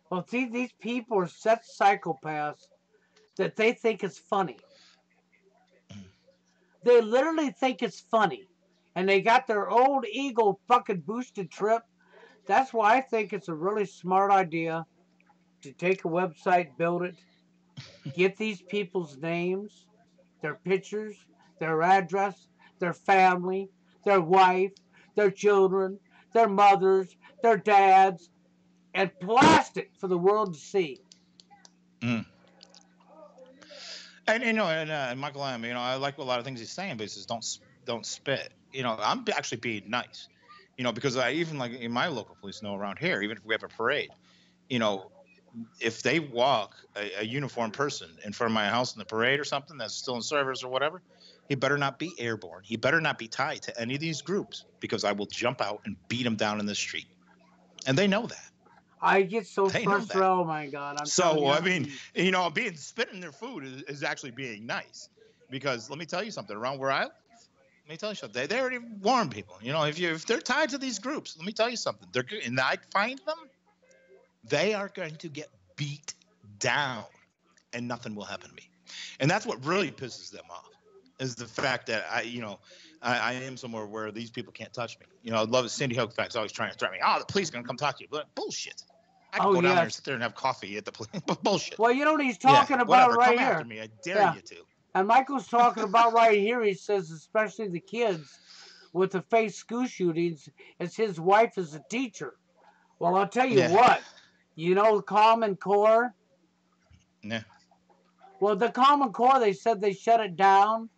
Well, see, these people are such psychopaths that they think it's funny. They literally think it's funny. And they got their old ego fucking boosted trip. That's why I think it's a really smart idea to take a website, build it, get these people's names, their pictures, their address, their family, their wife, their children, their mothers, their dads, and blast it for the world to see. Mm. And Michael M., I like a lot of things he's saying, but he says don't spit. I'm actually being nice, because I even like in my local police know around here, even if we have a parade, if they walk a uniformed person in front of my house in the parade or something that's still in service or whatever, he better not be airborne. He better not be tied to any of these groups because I will jump out and beat him down in the street. And they know that. I get so frustrated. Oh my God! Being spit in their food is actually being nice, because let me tell you something. Around where I live, let me tell you something. They already warn people. If they're tied to these groups, let me tell you something. And I find them, they are going to get beat down, and nothing will happen to me. And that's what really pisses them off, is the fact that I am somewhere where these people can't touch me. I love it. Cindy Hook facts always trying to threaten me. Oh, the police are going to come talk to you. But bullshit. I can go down there and sit there and have coffee at the police. Bullshit. Well, you know what he's talking about right come here. After me. I dare you to. And Michael's talking about right here. He says, especially the kids with the fake school shootings, it's his wife is a teacher. Well, I'll tell you what. The Common Core? Yeah. Well, the Common Core, they said they shut it down.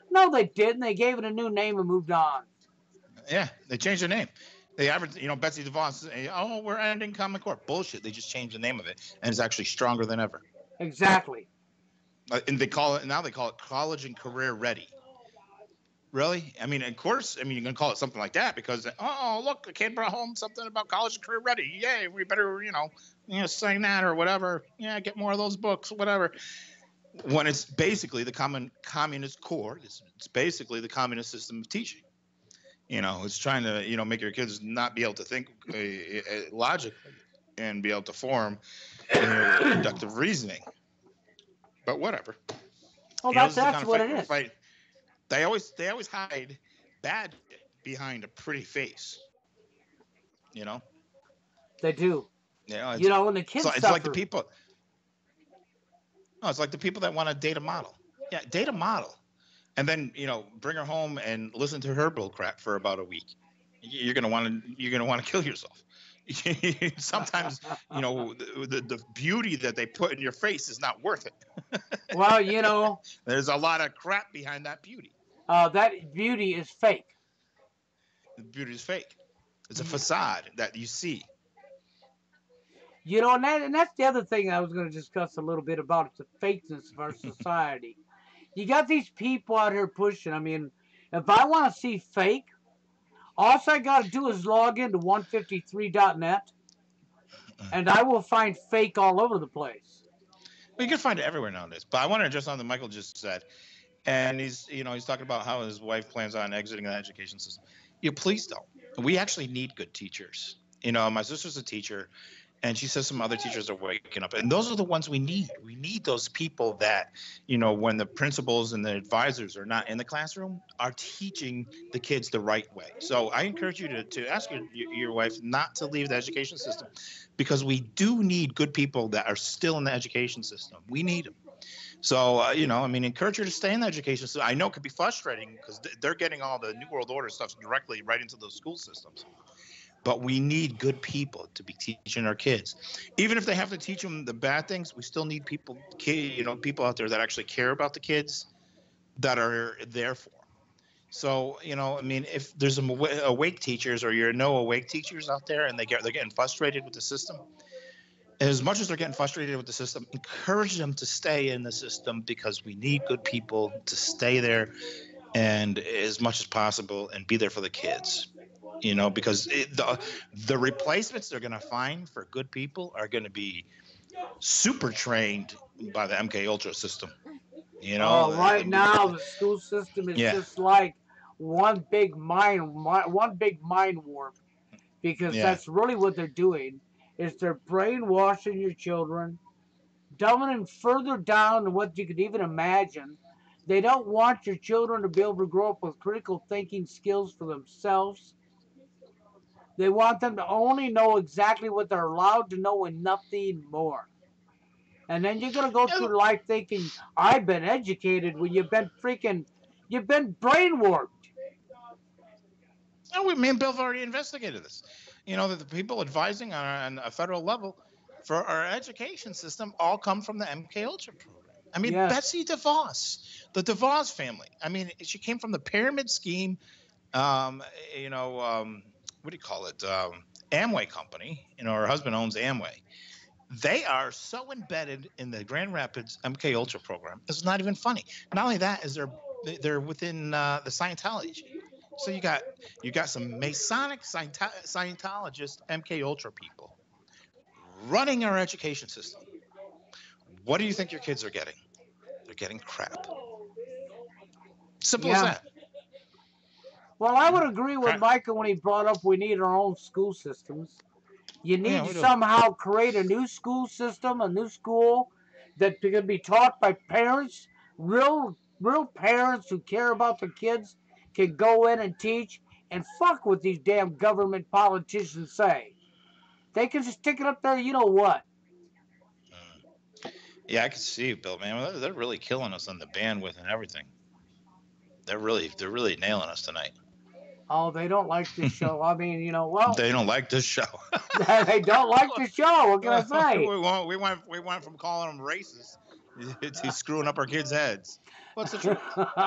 No, they didn't. They gave it a new name and moved on. Yeah, they changed their name. They advertised, Betsy DeVos, we're ending Common Core. Bullshit. They just changed the name of it, and it's actually stronger than ever. Exactly. And they call it college and career ready. Really? I mean, of course, you're going to call it something like that because, look, the kid brought home something about college and career ready. Yay, we better, sign that or whatever. Yeah, get more of those books, whatever. When it's basically the communist core, it's basically the communist system of teaching. It's trying to, make your kids not be able to think logically and be able to form deductive reasoning. But whatever. Well, that's what it is. They always hide bad behind a pretty face. They do. And the kids it's suffer. like the people. No, it's like the people that want to date a model. Yeah, date a model. And then, bring her home and listen to her bull crap for about a week. You're gonna want to kill yourself. Sometimes, the beauty that they put in your face is not worth it. Well, There's a lot of crap behind that beauty. that beauty is fake. The beauty is fake. It's a Y- facade that you see. and that's the other thing I was going to discuss a little bit about. It's the fakeness of our society. You got these people out here pushing. I mean, if I want to see fake, all I got to do is log into 153.net and I will find fake all over the place. Well, you can find it everywhere nowadays. But I want to address something Michael just said, and he's talking about how his wife plans on exiting the education system. Please don't. We actually need good teachers. My sister's a teacher, and she says some other teachers are waking up, and those are the ones we need. We need those people that, when the principals and the advisors are not in the classroom, are teaching the kids the right way. So I encourage you to ask your wife not to leave the education system, because we do need good people that are still in the education system. We need them. So, encourage her to stay in the education system. I know it could be frustrating because they're getting all the New World Order stuff directly right into those school systems. But we need good people to be teaching our kids. Even if they have to teach them the bad things, we still need people out there that actually care about the kids, that are there for them. So, if there's awake teachers, or no awake teachers out there, and they're getting frustrated with the system, as much as they're getting frustrated with the system, encourage them to stay in the system, because we need good people to stay there and as much as possible and be there for the kids. Because the replacements they're going to find for good people are going to be super trained by the MK Ultra system. Right now the school system is Yeah, just like one big mind warp, because yeah. that's really what they're doing. Is they're brainwashing your children, dumbing them further down than what you could even imagine. They don't want your children to be able to grow up with critical thinking skills for themselves. They want them to only know exactly what they're allowed to know and nothing more. And then you're gonna go Yeah, through life thinking I've been educated when you've been brainwashed. me and Bill have already investigated this. That the people advising on a federal level for our education system all come from the MK Ultra program. I mean, Yes. Betsy DeVos, the DeVos family. I mean, she came from the pyramid scheme. Um, what do you call it? Amway company. Her husband owns Amway. They are so embedded in the Grand Rapids MK Ultra program. It's not even funny. Not only that, is they're within the Scientology. So you got some Masonic Scientologist MK Ultra people running our education system. What do you think your kids are getting? They're getting crap. Simple as Yeah. that. Well, I would agree with Crap. Micah when he brought up we need our own school systems. You need Yeah, to we do. somehow create a new school system, a new school that can be taught by parents, real parents who care about their kids can go in and teach, and fuck what these damn government politicians say. They can just stick it up there, you know what? Mm. Yeah, I can see it, Bill, man. They're really killing us on the bandwidth and everything. They're really nailing us tonight. Oh, they don't like this show. I mean, well, They don't like this show. they don't like the show. What can I say? we went from calling them racist to screwing up our kids' heads. What's the truth?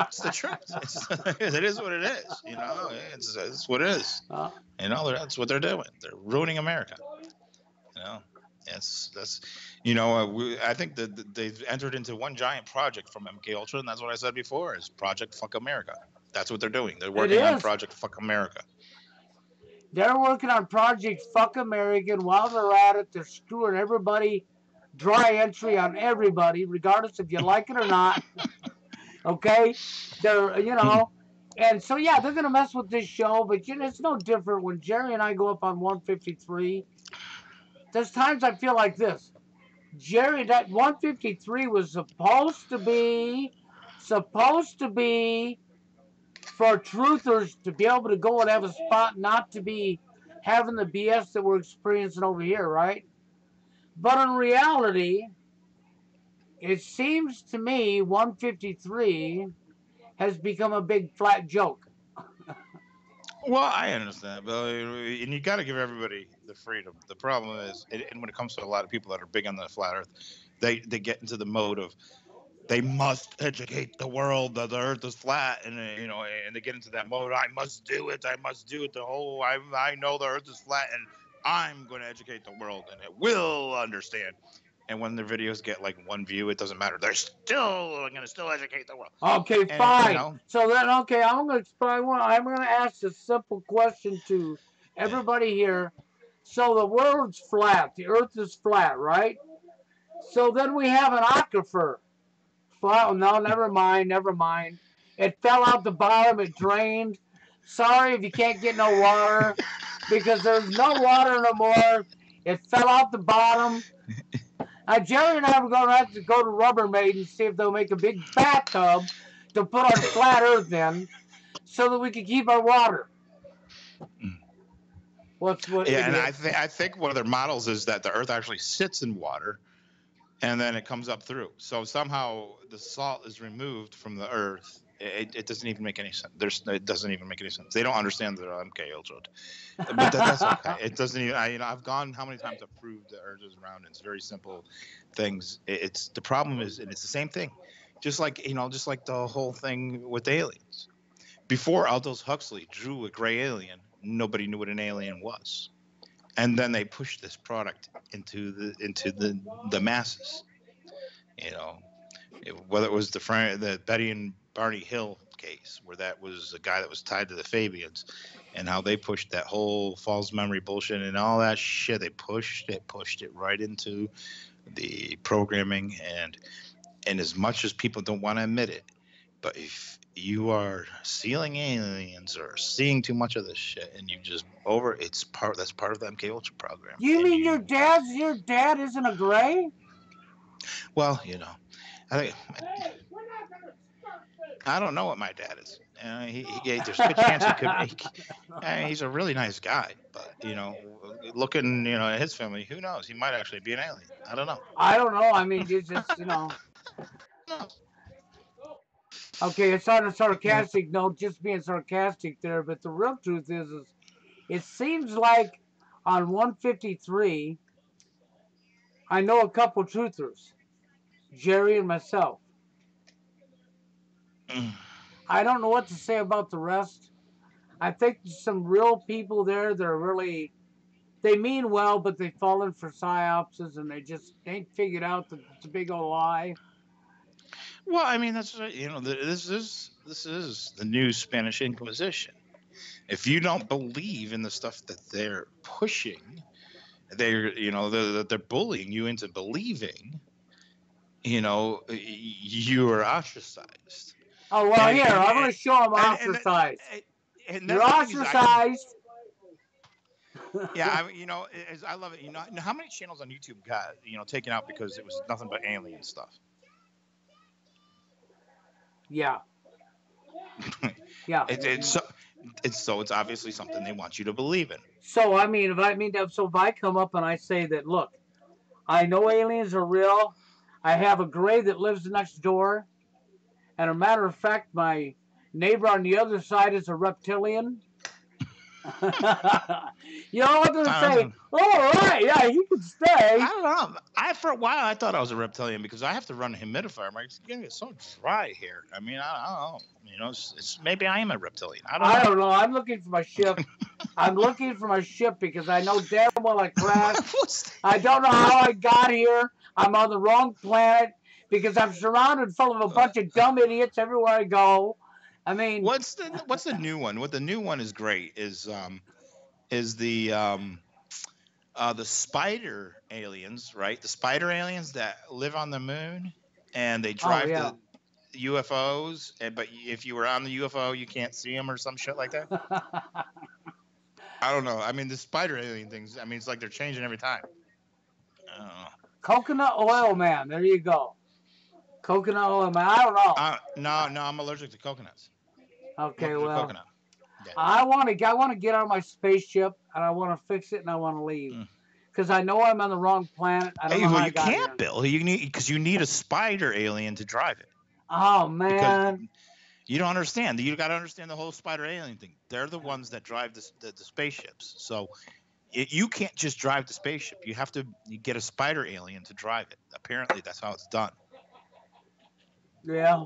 It's the truth. It is what it is. It's what it is. Uh, That's what they're doing. They're ruining America. You know, that's I think that they've entered into one giant project from MK Ultra, and that's what I said before is Project Fuck America. That's what they're doing. They're it working on is. Project Fuck America. They're working on Project Fuck American. While they're at it, they're screwing everybody, dry entry on everybody, regardless if you like it or not. Okay? And so, yeah, they're going to mess with this show, but it's no different when Jerry and I go up on 153. There's times I feel like this. Jerry, that 153 was supposed to be for truthers to be able to go and have a spot, not to be having the BS that we're experiencing over here, right? But in reality, it seems to me 153 has become a big flat joke. Well, I understand, but and you got to give everybody the freedom. The problem is, and when it comes to a lot of people that are big on the flat Earth, they get into the mode of they must educate the world that the Earth is flat, and and they get into that mode. I must do it. I must do it. I know the Earth is flat, and I'm going to educate the world, and it will understand. And when their videos get like 1 view, it doesn't matter. They're still going to still educate the world. Okay, And fine. So then, okay, I'm gonna explain. I'm gonna ask a simple question to everybody here. So the world's flat. The Earth is flat, right? So then we have an aquifer. Well, no, never mind, never mind. It fell out the bottom. It drained. Sorry if you can't get no water, because there's no water no more. It fell out the bottom. Jerry and I were going to have to go to Rubbermaid and see if they'll make a big bathtub to put our flat Earth in, so that we could keep our water. What? Yeah, and I think one of their models is that the Earth actually sits in water, and then it comes up through. So somehow the salt is removed from the Earth. It doesn't even make any sense. It doesn't even make any sense. They don't understand the MK Ultra, but that's okay. It doesn't even. I've gone how many times I've proved the Earth is round. It's very simple things. It's the problem is, and it's the same thing, just like the whole thing with aliens. Before Aldous Huxley drew a gray alien, nobody knew what an alien was, and then they pushed this product into the masses. Whether it was the Betty and Barney Hill case, where that was a guy that was tied to the Fabians, and how they pushed that whole false memory bullshit and all that shit. They pushed it right into the programming, and as much as people don't want to admit it, but if you are seeing aliens or seeing too much of this shit and you just that's part of the MK Ultra program. You mean your dad isn't a gray? Well, I don't know what my dad is. There's a good chance he could. He's a really nice guy, but looking at his family, who knows? He might actually be an alien. I don't know. I don't know. I mean, you just Okay, it's on a sarcastic note, just being sarcastic there. But the real truth is it seems like on 153, I know a couple truthers, Jerry and myself. I don't know what to say about the rest. I think there's some real people there that are really, they mean well, but they've fallen for psyopses and they just ain't figured out that it's a big old lie. Well, I mean, that's this is the new Spanish Inquisition. If you don't believe in the stuff that they're pushing, they're bullying you into believing, you are ostracized. Oh, well, here, I'm going to show them ostracized. You're ostracized. Yeah, I love it. How many channels on YouTube got taken out because it was nothing but alien stuff? Yeah. Yeah. It's obviously something they want you to believe in. So if I come up and I say that, look, I know aliens are real. I have a gray that lives next door, and a matter of fact, my neighbor on the other side is a reptilian. You know what to say? Oh, right, yeah, he can stay. I don't know. For a while I thought I was a reptilian because I have to run a humidifier. It's getting so dry here. I mean, I don't know. Maybe I am a reptilian. I don't know. I'm looking for my ship. I'm looking for my ship because I know damn well I crashed. I don't know how I got here. I'm on the wrong planet because I'm surrounded full of a bunch of dumb idiots everywhere I go. I mean, what's the new one? What the new one is great is the spider aliens, right? The spider aliens that live on the moon and they drive the UFOs. But if you were on the UFO, you can't see them or some shit like that. I don't know. I mean, the spider alien things. I mean, it's like they're changing every time. I don't know. Coconut oil man. There you go. Coconut oil man. I don't know. No, I'm allergic to coconuts. Okay, well, yeah. I want to get on my spaceship and I want to fix it and I want to leave because I know I'm on the wrong planet. I don't know how I got can't, Bill. You need a spider alien to drive it. Oh man! You don't understand. You got to understand the whole spider alien thing. They're the ones that drive the spaceships. So you can't just drive the spaceship. You get a spider alien to drive it. Apparently, that's how it's done. Yeah,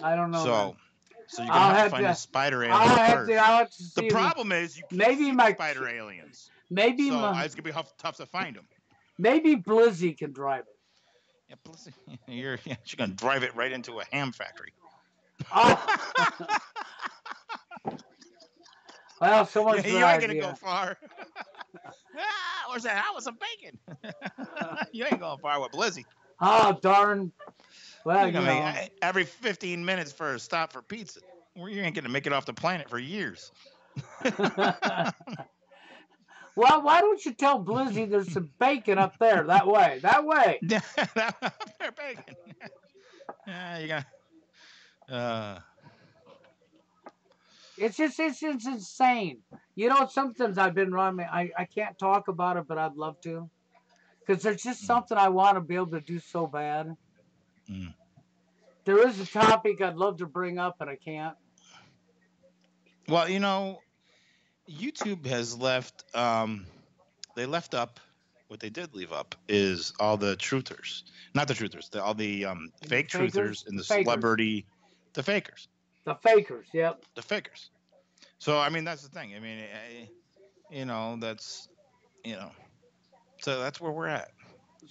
I don't know then. So, so you're gonna I'll have to have find to. this spider alien first. I'll have to The see if problem is you can't maybe see the my spider aliens. maybe So my it's gonna be tough to find them. maybe Blizzy can drive it. Yeah, plus you're gonna drive it right into a ham factory. Oh, well, so much for You an ain't gonna go idea. far. Where's that? How was some bacon? You ain't going far with Blizzy. Oh darn. Well, You're gonna make every 15 minutes for a stop for pizza. You ain't gonna make it off the planet for years. Well, why don't you tell Blizzy there's some bacon up there that way? That way. They're bacon. You got. Uh, It's insane. You know, sometimes I've been wrong. I can't talk about it, but I'd love to. Because there's just mm, something I want to be able to do so bad. mm. There is a topic I'd love to bring up, and I can't. Well, YouTube has left. They left up. What they did leave up is all the truthers, not the truthers, all the And the fake truthers fakers, and the the fakers, celebrity, the fakers, the fakers. Yep. the fakers. So I mean, that's the thing. I mean, that's you know, so that's where we're at.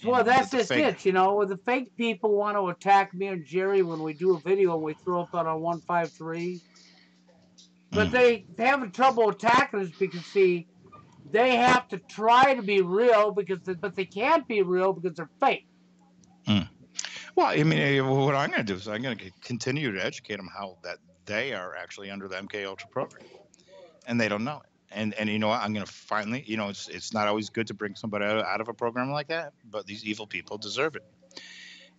Well, that's The just fake. it. The fake people want to attack me and Jerry when we do a video and we throw up on our 153. But Mm, they have trouble attacking us because, see, they have to try to be real but they can't be real because they're fake. mm. Well, I mean, what I'm going to do is I'm going to continue to educate them how that they are actually under the MK Ultra program, and they don't know it. And you know what? I'm going to finally, it's not always good to bring somebody out of a program like that, but these evil people deserve it.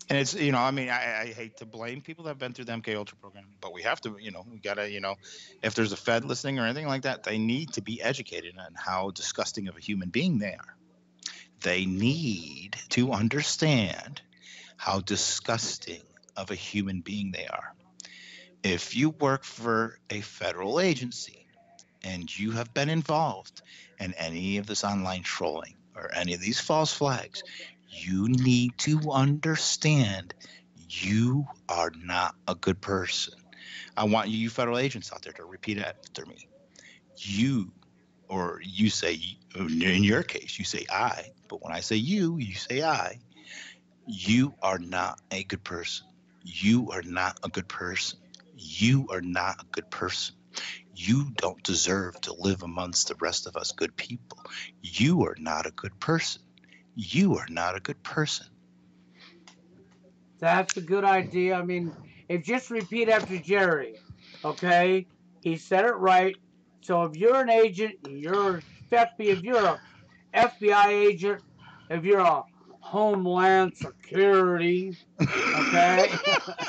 And it's, I mean, I hate to blame people that have been through the MK Ultra program, but we have to, we gotta, if there's a Fed listening or anything like that, they need to be educated on how disgusting of a human being they are. They need to understand how disgusting of a human being they are. If you work for a federal agency and you have been involved in any of this online trolling or any of these false flags, you need to understand you are not a good person. I want you federal agents out there to repeat after me. You, or you say, in your case, you say I, but when I say you say I. You are not a good person. You are not a good person. You are not a good person. You don't deserve to live amongst the rest of us good people. You are not a good person. You are not a good person. That's a good idea. I mean, if just repeat after Jerry, okay? He said it right. So if you're an agent, if you're a FBI agent, if you're a Homeland Security, okay,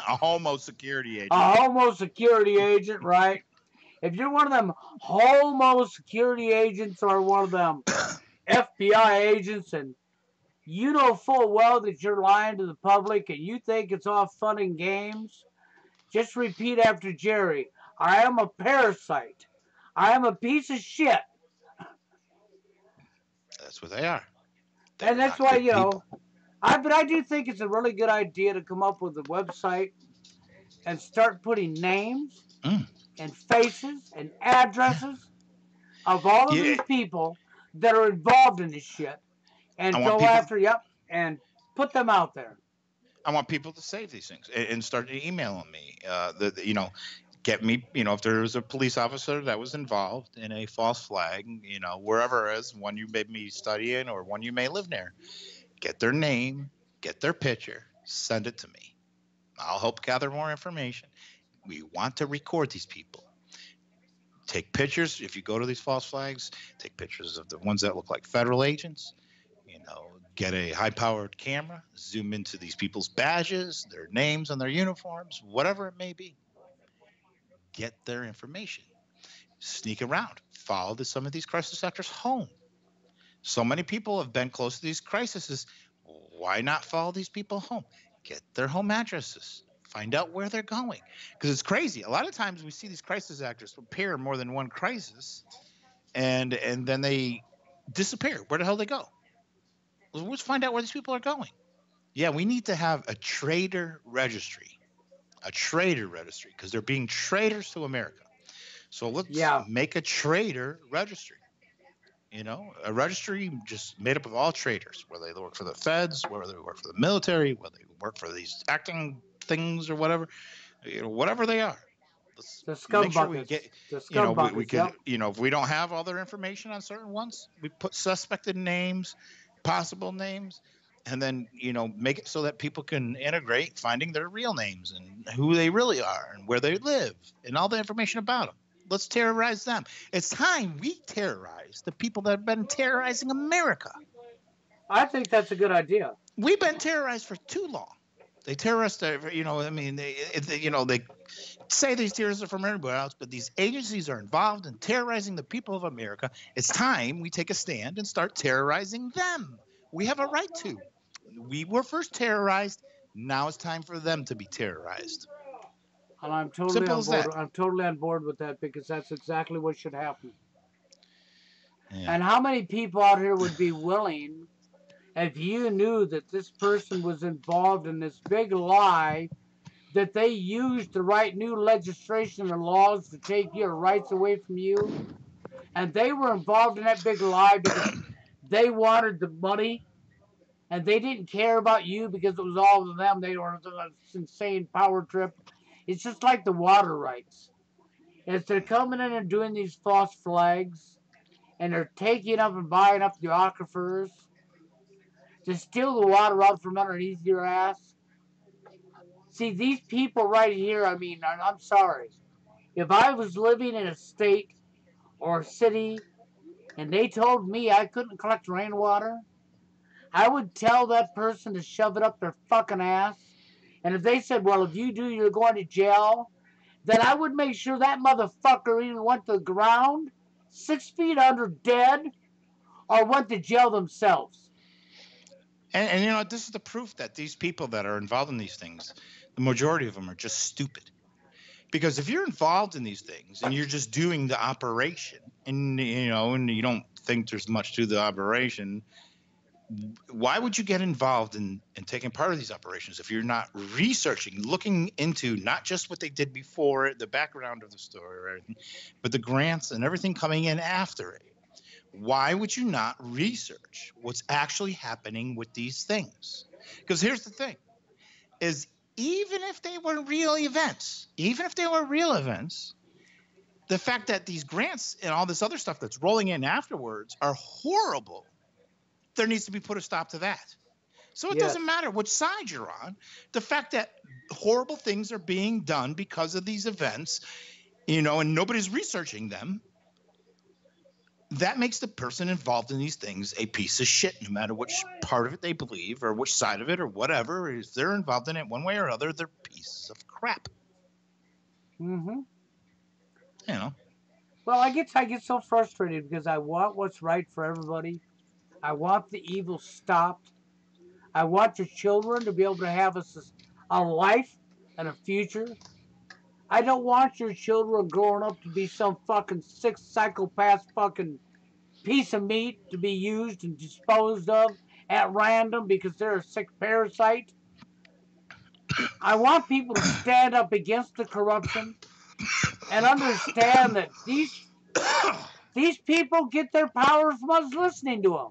A homo security agent. a Homo Security agent, right? If you're one of them Homo Security agents or one of them FBI agents and you know full well that you're lying to the public and you think it's all fun and games, just repeat after Jerry. I am a parasite. I am a piece of shit. That's what they are. And They're that's not why, good people. but I do think it's a really good idea to come up with a website and start putting names Mm. and faces and addresses of all of Yeah, these people that are involved in this shit I and want go people. after, and put them out there. I want people to save these things and start emailing me. Get me. If there was a police officer that was involved in a false flag, wherever it is, one you may be studying or one you may live near, get their name, get their picture, send it to me. I'll help gather more information. We want to record these people. Take pictures. If you go to these false flags, take pictures of the ones that look like federal agents. Get a high-powered camera, zoom into these people's badges, their names on their uniforms, whatever it may be. Get their information. Sneak around. Follow some of these crisis actors home. So many people have been close to these crises. Why not follow these people home? Get their home addresses. Find out where they're going, because it's crazy. A lot of times we see these crisis actors appear in more than one crisis, and then they disappear. Where the hell they go? Let's find out where these people are going. Yeah, we need to have a traitor registry, because they're being traitors to America. So let's Yeah. make a traitor registry. A registry just made up of all traitors, whether they work for the feds, whether they work for the military, whether they work for these acting things or whatever, whatever they are. Let's The make sure scum we get, buckets. The we, scum we buckets. could, Yep. if we don't have all their information on certain ones, we put suspected names, possible names, and then, make it so that people can integrate finding their real names and who they really are and where they live and all the information about them. Let's terrorize them. It's time we terrorize the people that have been terrorizing America. I think that's a good idea. We've been terrorized for too long. They terrorize, they say these terrorists are from everywhere else, but these agencies are involved in terrorizing the people of America. It's time we take a stand and start terrorizing them. We have a right to. We were first terrorized. Now it's time for them to be terrorized. And I'm totally Simple on as board. that. I'm totally on board with that because that's exactly what should happen. Yeah. And how many people out here would be willing, if you knew that this person was involved in this big lie, that they used to write new legislation and laws to take your rights away from you, and they were involved in that big lie because they wanted the money and they didn't care about you because it was all of them. They were this insane power trip. It's just like the water rights. Is they're coming in and doing these false flags, and they're taking up and buying up the aquifers to steal the water out from underneath your ass. See, these people right here, I mean, I'm sorry. If I was living in a state or a city and they told me I couldn't collect rainwater, I would tell that person to shove it up their fucking ass. And if they said, well, if you do, you're going to jail, then I would make sure that motherfucker either went to the ground, 6 feet under dead, or went to jail themselves. And this is the proof that these people that are involved in these things, the majority of them are just stupid. Because if you're involved in these things and you're just doing the operation and you don't think there's much to the operation, why would you get involved in taking part of these operations if you're not researching, looking into not just what they did before it, the background of the story or everything, but the grants and everything coming in after it? Why would you not research what's actually happening with these things? Because here's the thing, is even if they were real events, the fact that these grants and all this other stuff that's rolling in afterwards are horrible, there needs to be put a stop to that. So it doesn't matter which side you're on. The fact that horrible things are being done because of these events, and nobody's researching them, that makes the person involved in these things a piece of shit, no matter which part of it they believe or which side of it or whatever. If they're involved in it one way or other, they're pieces of crap. Mm-hmm. Well, I get so frustrated because I want what's right for everybody. I want the evil stopped. I want your children to be able to have a life and a future. I don't want your children growing up to be some fucking sick psychopath fucking piece of meat to be used and disposed of at random because they're a sick parasite. I want people to stand up against the corruption and understand that these people get their power from us listening to them.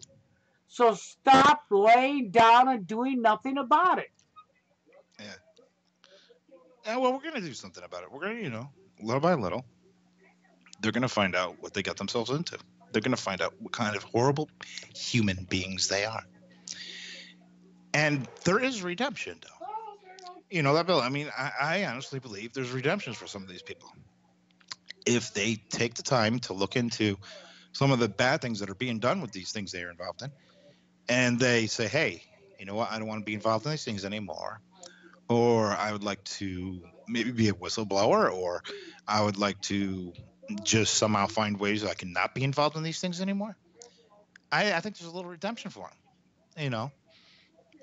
So stop laying down and doing nothing about it. Yeah. Yeah, well, we're going to do something about it. We're going to, little by little, they're going to find out what they got themselves into. They're going to find out what kind of horrible human beings they are. And there is redemption, though. That bill, I mean, I honestly believe there's redemptions for some of these people. If they take the time to look into some of the bad things that are being done with these things they are involved in, and they say, hey, you know what, I don't want to be involved in these things anymore, or I would like to maybe be a whistleblower, or I would like to just somehow find ways I can not be involved in these things anymore. I think there's a little redemption for them,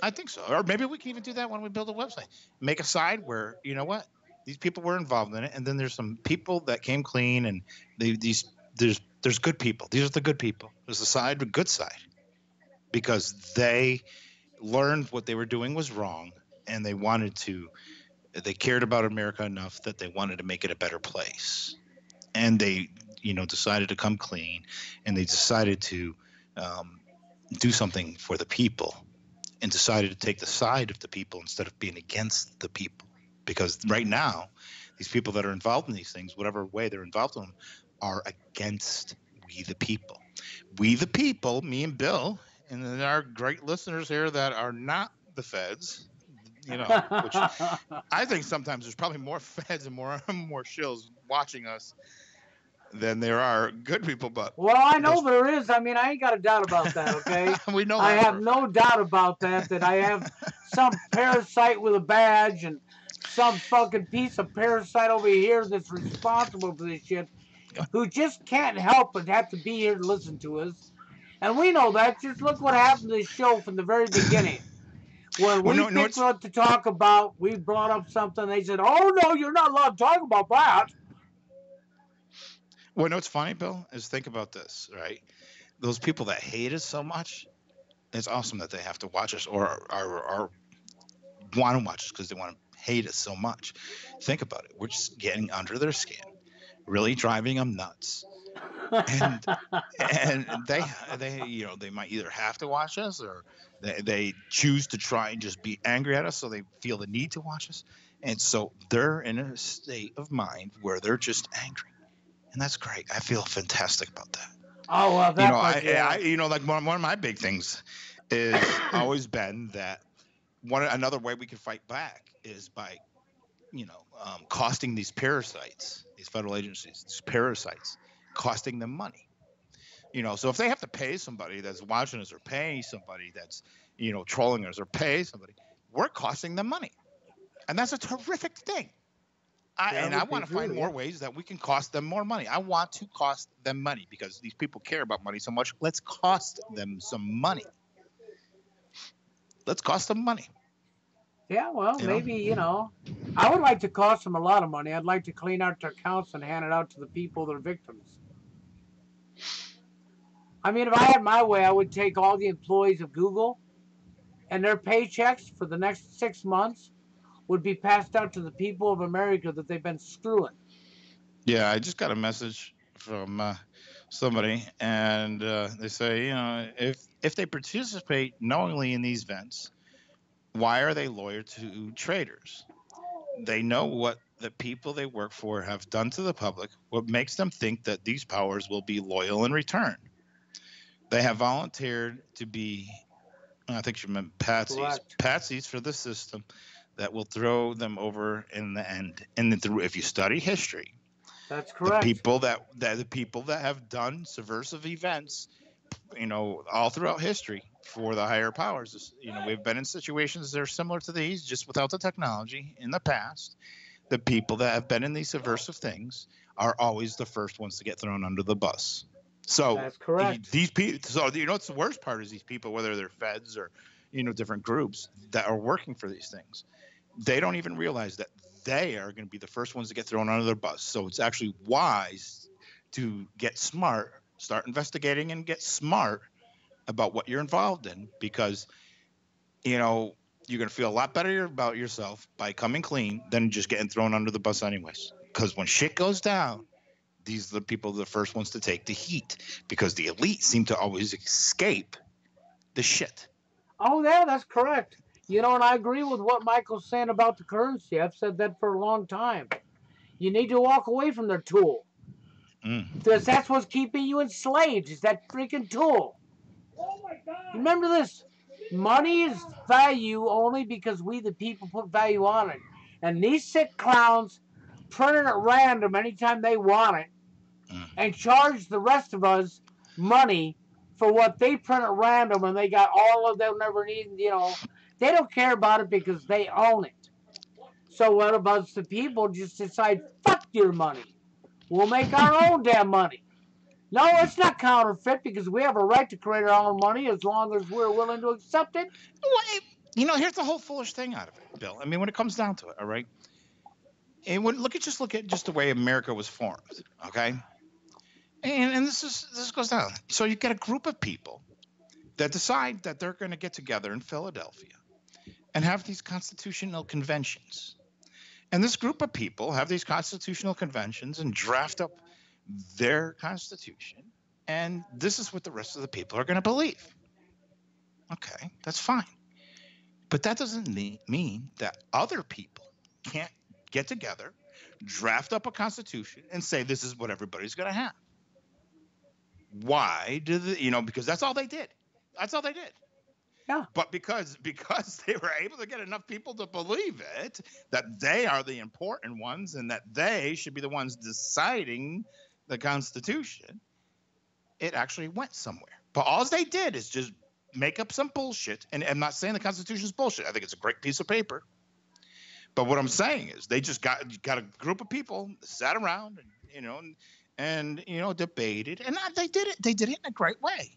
I think so. Or maybe we can even do that when we build a website. Make a side where, you know what, these people were involved in it, and then there's some people that came clean, and there's good people. These are the good people. There's a side, a good side, because they learned what they were doing was wrong, and they cared about America enough that they wanted to make it a better place, and they, decided to come clean, and they decided to um, do something for the people, and decided to take the side of the people instead of being against the people. Because right now, these people that are involved in these things, whatever way they're involved in them, are against we the people. We the people, me and Bill, and then our great listeners here that are not the feds, which I think sometimes there's probably more feds and more shills watching us than there are good people. But well, I know there is. I mean, I ain't got a doubt about that, okay? we know I that have no doubt about that I have some parasite with a badge and some fucking piece of parasite over here that's responsible for this shit who just can't help but have to be here to listen to us. And we know that. Just look what happened to this show from the very beginning. When we picked what to talk about, we brought up something. They said, "Oh no, you're not allowed to talk about that." Well, what's funny, Bill, is think about this, right? Those people that hate us so much, it's awesome that they have to watch us or want to watch us because they want to hate us so much. Think about it. We're just getting under their skin, really driving them nuts. And they they might either have to watch us or they choose to try and just be angry at us, so they feel the need to watch us, and so they're in a state of mind where they're just angry, and that's great. I feel fantastic about that. Oh well, that like one of my big things is always been that another way we can fight back is by costing these parasites, these federal agencies, these parasites, costing them money. So if they have to pay somebody that's watching us or pay somebody that's, trolling us or pay somebody, we're costing them money. And that's a terrific thing. I want to find more ways that we can cost them more money. I want to cost them money because these people care about money so much. Let's cost them some money. Let's cost them money. Yeah, well, maybe, I would like to cost them a lot of money. I'd like to clean out their accounts and hand it out to the people that are victims. I mean, if I had my way, I would take all the employees of Google and their paychecks for the next 6 months would be passed out to the people of America that they've been screwing. Yeah, I just got a message from somebody, and they say, if they participate knowingly in these events, why are they loyal to traitors? They know what the people they work for have done to the public, what makes them think that these powers will be loyal in return. They have volunteered to be, I think she meant patsies for the system that will throw them over in the end. And if you study history, that's correct. The people that have done subversive events, all throughout history for the higher powers, we've been in situations that are similar to these, just without the technology in the past. The people that have been in these subversive things are always the first ones to get thrown under the bus. So that's correct. These people. So what's the worst part is these people, whether they're feds or different groups that are working for these things, they don't even realize that they are going to be the first ones to get thrown under the bus. So it's actually wise to get smart, start investigating, and get smart about what you're involved in, because you're going to feel a lot better about yourself by coming clean than just getting thrown under the bus anyways. Because when shit goes down, these are the people the first ones to take the heat, because the elite seem to always escape the shit. Oh, yeah, that's correct. And I agree with what Michael's saying about the currency. I've said that for a long time. You need to walk away from their tool. Because that's what's keeping you enslaved, is that freaking tool. Oh my God. Remember this. Money is value only because we the people put value on it. And these sick clowns print it at random anytime they want it and charge the rest of us money for what they print at random, and they got all of them never need, they don't care about it because they own it. So what about the people just decide, fuck your money. We'll make our own damn money. No, it's not counterfeit because we have a right to create our own money as long as we're willing to accept it. Here's the whole foolish thing out of it, Bill. I mean, when it comes down to it, all right. And look at just the way America was formed, okay. And this goes down. So you get a group of people that decide that they're going to get together in Philadelphia and have these constitutional conventions. And this group of people have these constitutional conventions and draft up their constitution. And this is what the rest of the people are going to believe. Okay, that's fine. But that doesn't mean that other people can't get together, draft up a constitution, and say this is what everybody's going to have. Why did because that's all they did. That's all they did. Yeah. But because they were able to get enough people to believe it, that they are the important ones and that they should be the ones deciding the Constitution, it actually went somewhere. But all they did is just make up some bullshit. And I'm not saying the Constitution is bullshit. I think it's a great piece of paper. But what I'm saying is they just got a group of people sat around and debated, and they did it. They did it in a great way.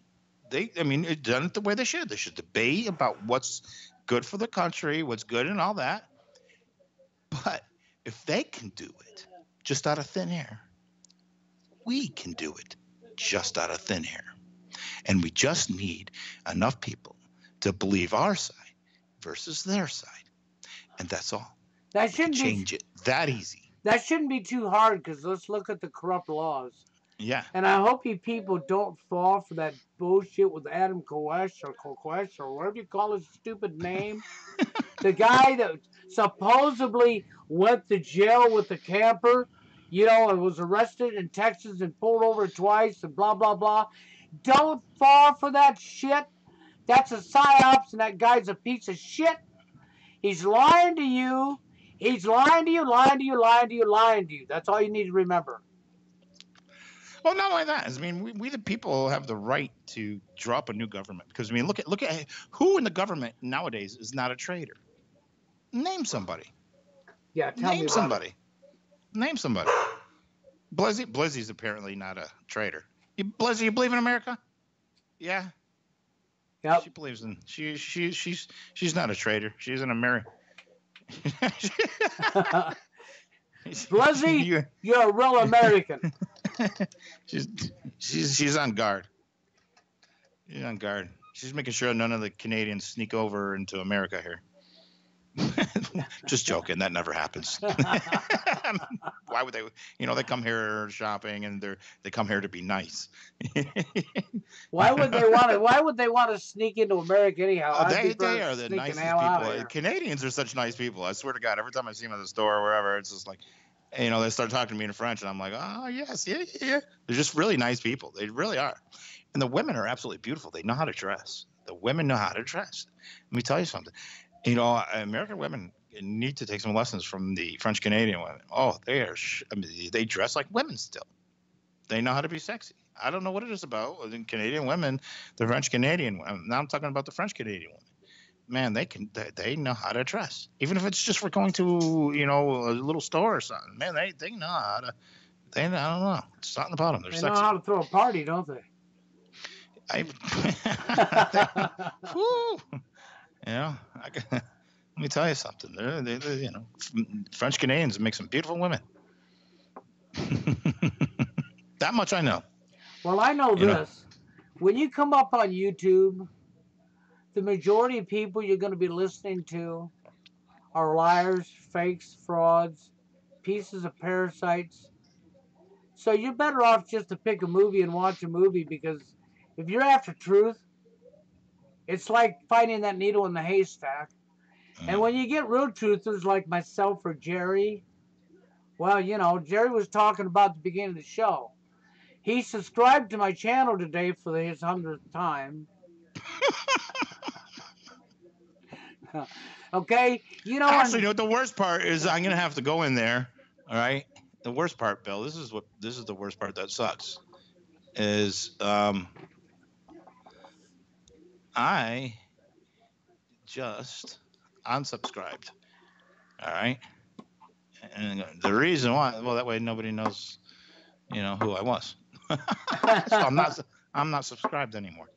It done it the way they should. They should debate about what's good for the country, what's good, and all that. But if they can do it just out of thin air, we can do it just out of thin air. And we just need enough people to believe our side versus their side, and that's all. That shouldn't change it that easy. That shouldn't be too hard, because let's look at the corrupt laws. Yeah. And I hope you people don't fall for that bullshit with Adam Koresh or whatever you call his stupid name. The guy that supposedly went to jail with the camper, and was arrested in Texas and pulled over twice and blah, blah, blah. Don't fall for that shit. That's a psyops, and that guy's a piece of shit. He's lying to you. He's lying to you, lying to you, lying to you, lying to you. That's all you need to remember. Well, not only that. We the people have the right to drop a new government, because look at who in the government nowadays is not a traitor. Name somebody. Yeah, name somebody. Name somebody. Blizzy's apparently not a traitor. Blizzy, you believe in America? Yeah. Yep. She believes in she's not a traitor. She's an American. Blizzy, you're a real American. she's on guard. She's on guard. She's making sure none of the Canadians sneak over into America here. Just joking. That never happens. Why would they? They come here shopping, and they come here to be nice. Why would they want to sneak into America anyhow? They are the nicest people. Canadians are such nice people. I swear to God, every time I see them at the store or wherever, it's just like, they start talking to me in French, and I'm like, oh yes, yeah. They're just really nice people. They really are. And the women are absolutely beautiful. They know how to dress. The women know how to dress. Let me tell you something. American women need to take some lessons from the French Canadian women. Oh, they dress like women still. They know how to be sexy. I don't know what it is about the Canadian women, the French Canadian women. Now I'm talking about the French Canadian women. Man, they know how to dress. Even if it's just for going to, a little store or something. Man, they know how to. I don't know. It's not in the bottom. They're they sexy. know how to throw a party, don't they? Let me tell you something. They French Canadians make some beautiful women. That much I know. Well, I know this. When you come up on YouTube, the majority of people you're going to be listening to are liars, fakes, frauds, pieces of parasites. So you're better off just to pick a movie and watch a movie, because if you're after truth, it's like finding that needle in the haystack. And when you get real truthers like myself or Jerry, well, Jerry was talking about the beginning of the show. He subscribed to my channel today for his 100th time. Okay? Actually, the worst part is I'm going to have to go in there, all right? The worst part, Bill, this is the worst part that sucks, is I just unsubscribed. All right. And the reason why, well, that way nobody knows, who I was. So I'm not subscribed anymore.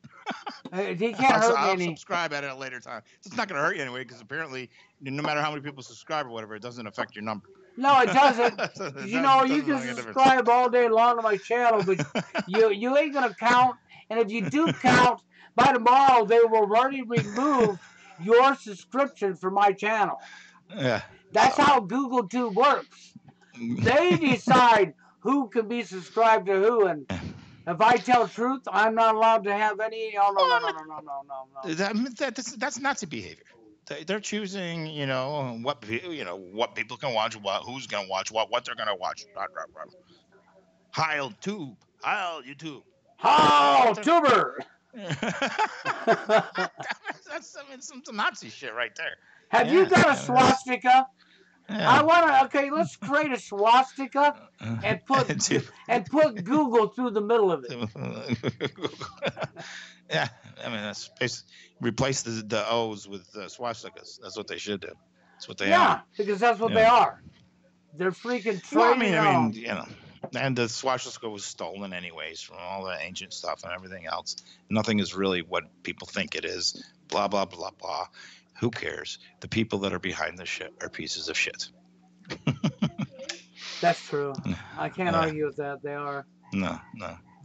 He can't hurt me I'll any. subscribe at a later time. It's not going to hurt you anyway because apparently, no matter how many people subscribe or whatever, it doesn't affect your number. No, it doesn't. It You know, you doesn't can make a difference. subscribe all day long to my channel, but you ain't gonna count. And if you do count, by tomorrow they will already remove your subscription from my channel. Yeah. That's how Google Tube works. They decide who can be subscribed to who, and if I tell truth, I'm not allowed to have any. Oh no. That's Nazi behavior. They're choosing, what people can watch, who's going to watch, what they're going to watch. Heil YouTube. Heil Tuber. That's some Nazi shit right there. Have you got a swastika? Yeah. I want to. Okay, let's create a swastika and put Google through the middle of it. Yeah, I mean that's basically replace the O's with swastikas. That's what they should do. That's what they are. Yeah, because that's what they are. They're freaking trading. Well, I mean, and the swastika was stolen anyways from all the ancient stuff and everything else. Nothing is really what people think it is. Blah blah blah blah. Who cares? The people that are behind this shit are pieces of shit. That's true. I can't argue with that. They are. No.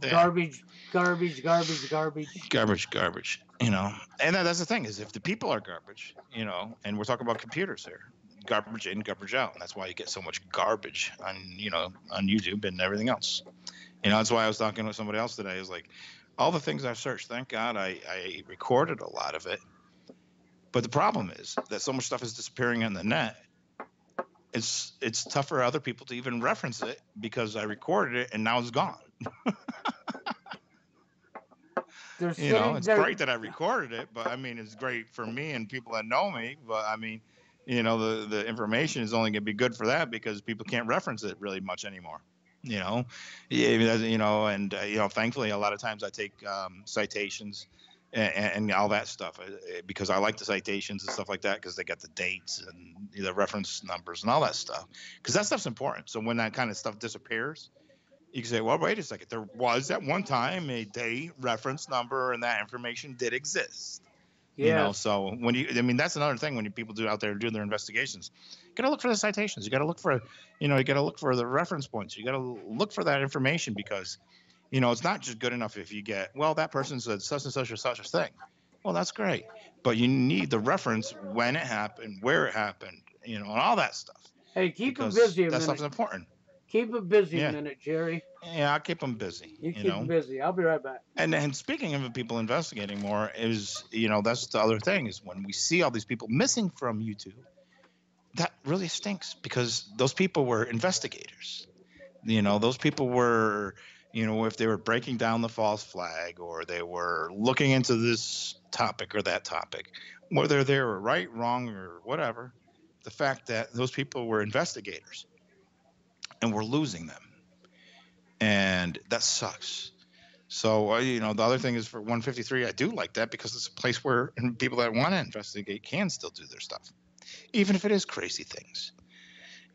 Garbage. Garbage. And that's the thing is if the people are garbage, and we're talking about computers here, garbage in, garbage out. And that's why you get so much garbage on YouTube and everything else. That's why I was talking with somebody else today. Is like all the things I searched. Thank God I recorded a lot of it. But the problem is that so much stuff is disappearing on the net. It's tough for other people to even reference it because I recorded it and now it's gone. It's great that I recorded it, but I mean, it's great for me and people that know me. But I mean, the information is only going to be good for that because people can't reference it really much anymore. Thankfully, a lot of times I take citations. And all that stuff because I like the citations and stuff like that because they got the dates and the reference numbers and all that stuff because that stuff's important. So when that kind of stuff disappears, you can say, well, wait a second. There was at one time a date, reference number, and that information did exist. Yeah. So that's another thing when people do out there do their investigations. You got to look for the citations. You got to look for, the reference points. You got to look for that information because it's not just good enough if you get, well, that person said such and such or such a thing. Well, that's great. But you need the reference when it happened, where it happened, and all that stuff. Hey, keep them busy a minute. That stuff's important. Keep them busy a minute, Jerry. Yeah, I'll keep them busy. You keep them busy. I'll be right back. And speaking of people investigating more is, that's the other thing is when we see all these people missing from YouTube, that really stinks because those people were investigators. Those people were... if they were breaking down the false flag or they were looking into this topic or that topic, whether they were right, wrong, or whatever, the fact that those people were investigators and we're losing them. And that sucks. So, the other thing is for 153, I do like that because it's a place where people that want to investigate can still do their stuff, even if it is crazy things.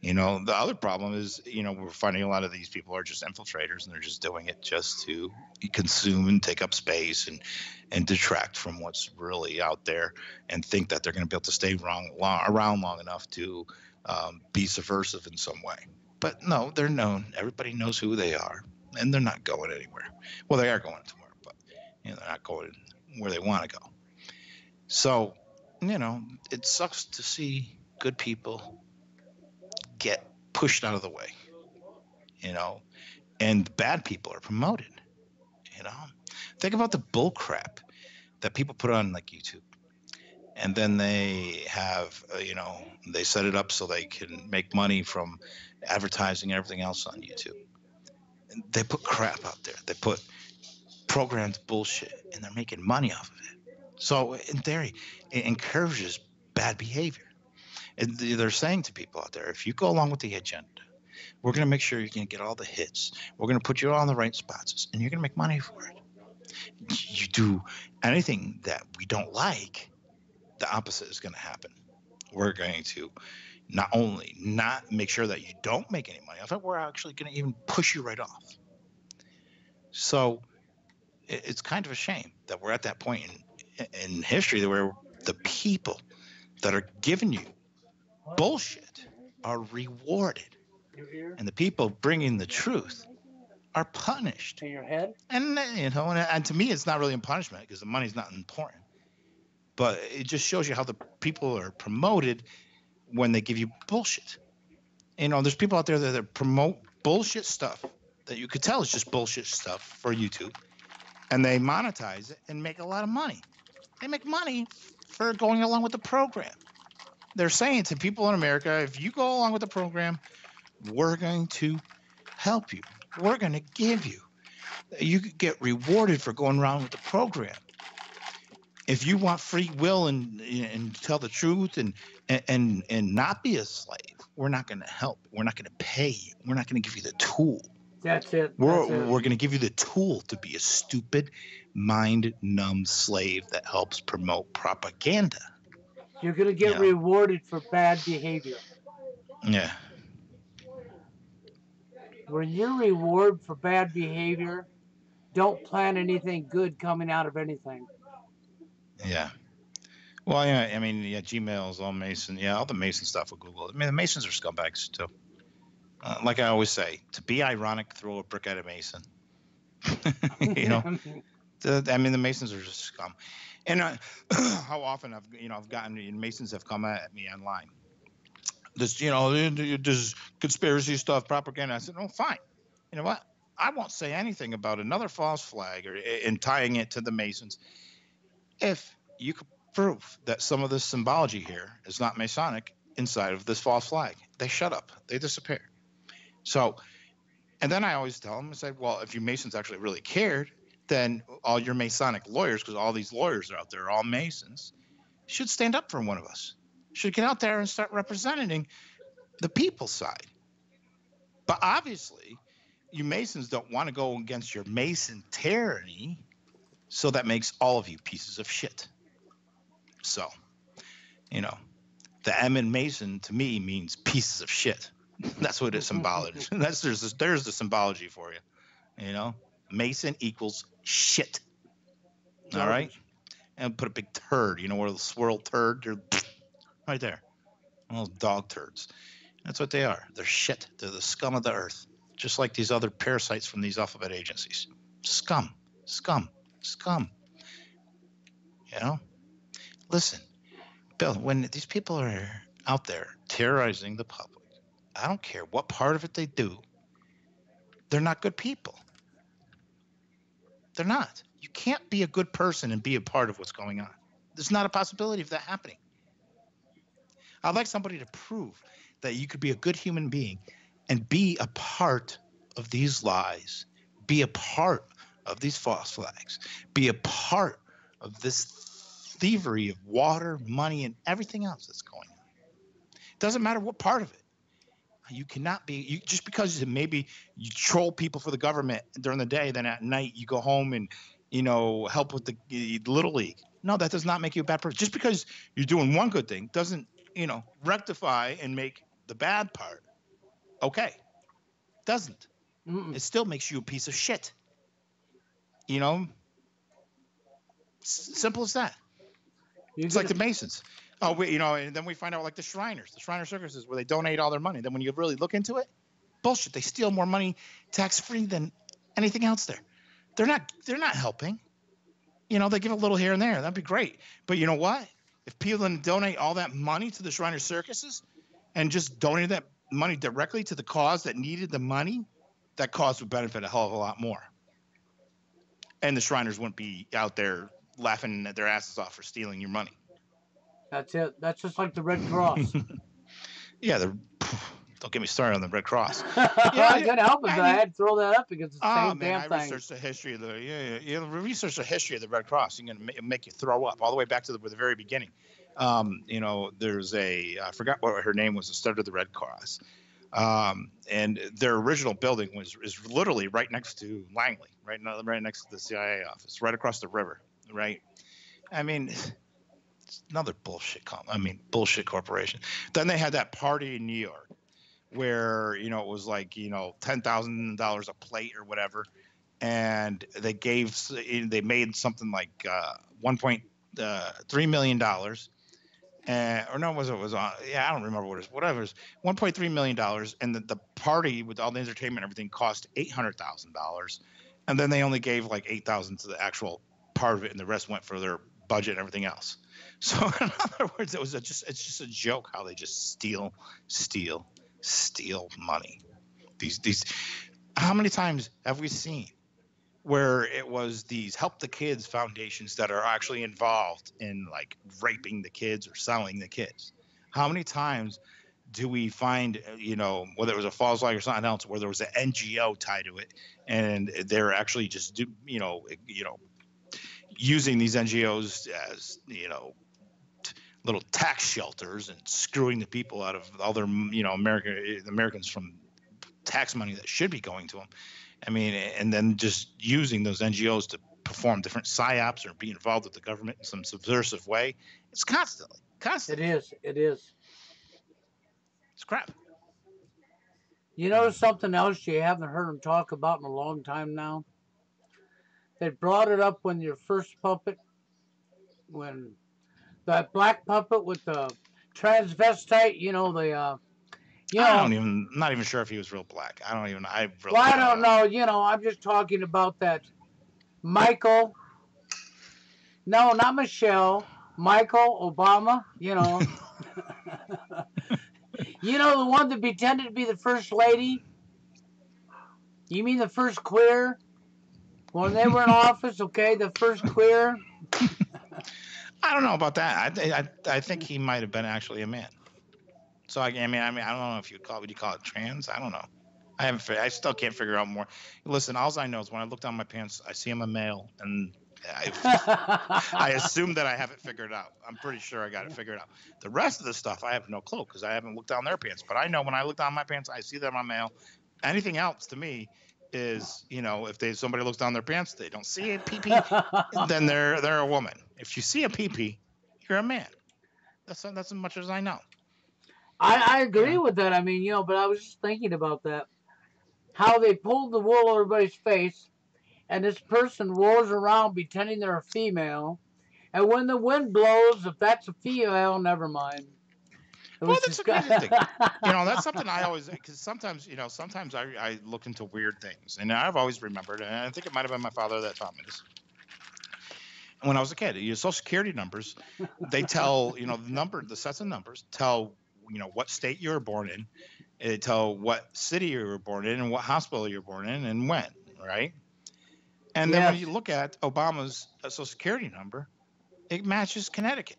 The other problem is, we're finding a lot of these people are just infiltrators and they're just doing it just to consume and take up space and detract from what's really out there and think that they're going to be able to stay around long enough to be subversive in some way. But no, they're known. Everybody knows who they are and they're not going anywhere. Well, they are going somewhere, but they're not going where they want to go. So, it sucks to see good people get pushed out of the way, and bad people are promoted, Think about the bull crap that people put on like YouTube. And then they have, they set it up so they can make money from advertising and everything else on YouTube. And they put crap out there. They put programmed bullshit and they're making money off of it. So in theory, it encourages bad behavior. And they're saying to people out there, if you go along with the agenda, we're going to make sure you're going to get all the hits. We're going to put you all in the right spots, and you're going to make money for it. You do anything that we don't like, the opposite is going to happen. We're going to not only not make sure that you don't make any money off it, we're actually going to even push you right off. So it's kind of a shame that we're at that point in history where the people that are giving you bullshit are rewarded, and the people bringing the truth are punished. In your head? And and to me, it's not really a punishment because the money's not important. But it just shows you how the people are promoted when they give you bullshit. There's people out there that promote bullshit stuff that you could tell is just bullshit stuff for YouTube, and they monetize it and make a lot of money. They make money for going along with the program. They're saying to people in America, if you go along with the program, we're going to help you. We're going to give you. You could get rewarded for going around with the program. If you want free will and tell the truth and not be a slave, we're not going to help. We're not going to pay you. We're not going to give you the tool. That's it. We're going to give you the tool to be a stupid, mind-numb slave that helps promote propaganda. You're going to get rewarded for bad behavior. Yeah. When you're rewarded for bad behavior, don't plan anything good coming out of anything. Yeah. Well, yeah, I mean, Gmail's all Mason. Yeah, all the Mason stuff with Google. I mean, the Masons are scumbags, too. Like I always say, to be ironic, throw a brick at a Mason. The Masons are just scum. And how often I've gotten Masons have come at me online. This conspiracy stuff, propaganda. I said, oh, fine. You know what? I won't say anything about another false flag and tying it to the Masons if you could prove that some of this symbology here is not Masonic inside of this false flag. They shut up. They disappear. So, and then I always tell them, I say, well, if you Masons actually really cared, then all your Masonic lawyers, because all these lawyers are out there, all Masons, should stand up for one of us. Should get out there and start representing the people's side. But obviously, you Masons don't want to go against your Mason tyranny, so that makes all of you pieces of shit. So, the M in Mason to me means pieces of shit. That's what it's symbolic. There's the symbology for you. Mason equals shit. All right? And put a big turd, where the swirl turd, they're right there. All those dog turds. That's what they are. They're shit. They're the scum of the earth. Just like these other parasites from these alphabet agencies. Scum. Scum. Scum. Listen, Bill, when these people are out there terrorizing the public, I don't care what part of it they do, they're not good people. They're not. You can't be a good person and be a part of what's going on. There's not a possibility of that happening. I'd like somebody to prove that you could be a good human being and be a part of these lies, be a part of these false flags, be a part of this thievery of water, money, and everything else that's going on. It doesn't matter what part of it. You cannot be just because maybe you troll people for the government during the day, then at night you go home and help with the Little League. No, that does not make you a bad person. Just because you're doing one good thing doesn't rectify and make the bad part okay. Doesn't. It still makes you a piece of shit. Simple as that. It's like the Masons. Oh, and then we find out like the Shriners, the Shriner circuses where they donate all their money. Then when you really look into it, bullshit. They steal more money tax-free than anything else there. They're not helping. They give a little here and there. That'd be great. But you know what? If people didn't donate all that money to the Shriner circuses and just donate that money directly to the cause that needed the money, that cause would benefit a hell of a lot more. And the Shriners wouldn't be out there laughing at their asses off for stealing your money. That's it. That's just like the Red Cross. Yeah, don't get me started on the Red Cross. I couldn't help it, but I had to throw that up because it's the same damn thing. I researched the history of research the history of the Red Cross. You're going to make you throw up all the way back to the very beginning. There's I forgot what her name was, the start of the Red Cross. And their original building is literally right next to Langley, right next to the CIA office, right across the river, right? I mean, it's another bullshit corporation. Then they had that party in New York where, it was like, $10,000 a plate or whatever. And they made something like $3 million. Or no, was on? Yeah, I don't remember what it was. Whatever, it was $1.3 million, and the party with all the entertainment and everything cost $800,000, and then they only gave like 8,000 to the actual part of it, and the rest went for their budget and everything else. So in other words, it's just a joke how they just steal money. These how many times have we seen where it was these Help the Kids foundations that are actually involved in like raping the kids or selling the kids? How many times do we find, whether it was a Falls Like or something else, where there was an NGO tied to it, and they're actually just using these NGOs as little tax shelters and screwing the people out of all their Americans from tax money that should be going to them. I mean, and then just using those NGOs to perform different psyops or be involved with the government in some subversive way. It's constantly. It is. It's crap. You know something else you haven't heard them talk about in a long time now? They brought it up when your first puppet, when that black puppet with the transvestite, I'm not even sure if he was real black. I don't know. I'm just talking about that Michael. No, not Michelle. Michael Obama, the one that pretended to be the first lady? You mean the first queer? When they were in office, okay, the first queer? I don't know about that. I think he might have been actually a man. So I don't know if would you call it trans? I don't know. I still can't figure out more. Listen, all I know is when I look down my pants, I see I'm a male, and I assume that I have it figured out. I'm pretty sure I got it figured out. The rest of the stuff, I have no clue because I haven't looked down their pants. But I know when I look down my pants, I see that I'm a male. Anything else to me is, if somebody looks down their pants, they don't see a pee-pee, then they're a woman. If you see a pee-pee, you're a man. That's as much as I know. I agree with that. I mean, but I was just thinking about that. How they pulled the wool over everybody's face, and this person rolls around pretending they're a female, and when the wind blows, if that's a female, never mind. Well, that's a crazy thing. That's something I always, because sometimes I look into weird things, and I've always remembered, and I think it might have been my father that taught me this. When I was a kid, your Social Security numbers, they tell, the sets of numbers tell, what state you were born in, they tell what city you were born in and what hospital you were born in and when, right? And then when you look at Obama's Social Security number, it matches Connecticut.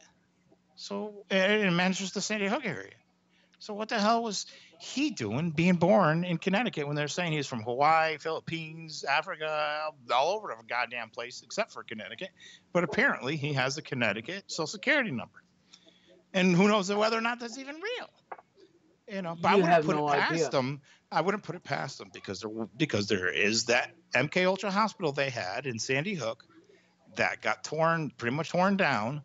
So it matches the Sandy Hook area. So what the hell was he doing being born in Connecticut when they're saying he's from Hawaii, Philippines, Africa, all over the goddamn place except for Connecticut? But apparently he has a Connecticut Social Security number. And who knows whether or not that's even real. But I wouldn't put it past them. I wouldn't put it past them because there is that MK Ultra hospital they had in Sandy Hook that got pretty much torn down.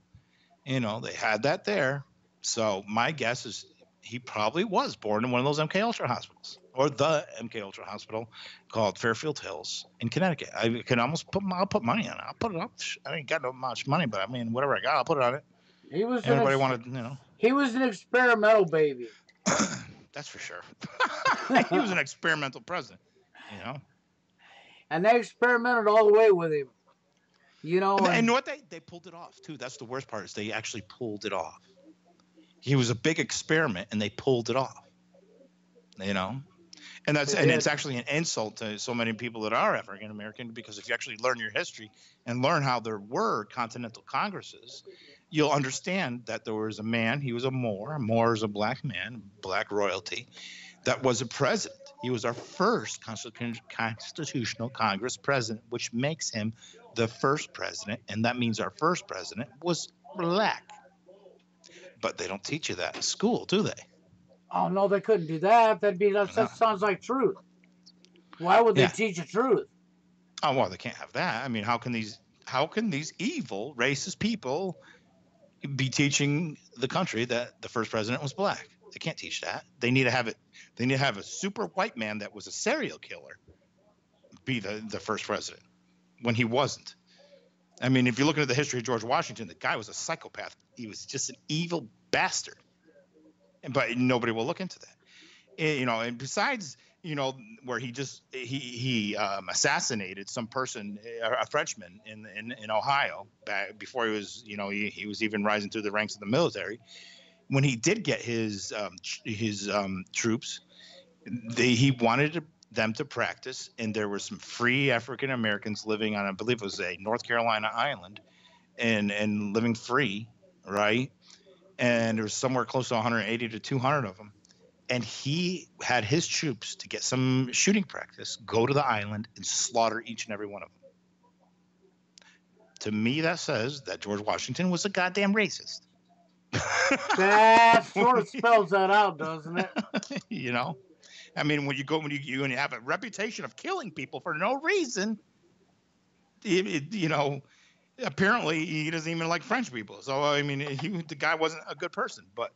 They had that there. So my guess is he probably was born in one of those MK Ultra hospitals, or the MK Ultra hospital called Fairfield Hills in Connecticut. I can almost I'll put money on it. I'll put it up. I ain't got no much money, but I mean, whatever I got, I'll put it on it. He was He was an experimental baby. That's for sure. He was an experimental president, And they experimented all the way with him. And what they pulled it off too. That's the worst part is they actually pulled it off. He was a big experiment, and they pulled it off. And it's actually an insult to so many people that are African American, because if you actually learn your history and learn how there were continental congresses, you'll understand that there was a man. He was a Moor. A Moor is a black man, black royalty, that was a president. He was our first constitutional Congress president, which makes him the first president, and that means our first president was black. But they don't teach you that in school, do they? Oh no, they couldn't do that. That sounds like truth. Why would they teach the truth? Oh well, they can't have that. I mean, how can these evil, racist people be teaching the country that the first president was black? They can't teach that. They need to have it. They need to have a super white man that was a serial killer be the first president when he wasn't. I mean, if you're looking at the history of George Washington, the guy was a psychopath. He was just an evil bastard. But nobody will look into that. And besides, where he assassinated some person, a Frenchman in Ohio back before he was, he was even rising through the ranks of the military. When he did get his troops, he wanted them to practice, and there were some free African Americans living on, I believe it was a North Carolina island, and living free, right? And there was somewhere close to 180 to 200 of them. And he had his troops, to get some shooting practice, go to the island and slaughter each and every one of them. To me, that says that George Washington was a goddamn racist. That sort of spells that out, doesn't it? I mean, when you have a reputation of killing people for no reason, apparently he doesn't even like French people. So I mean, the guy wasn't a good person, but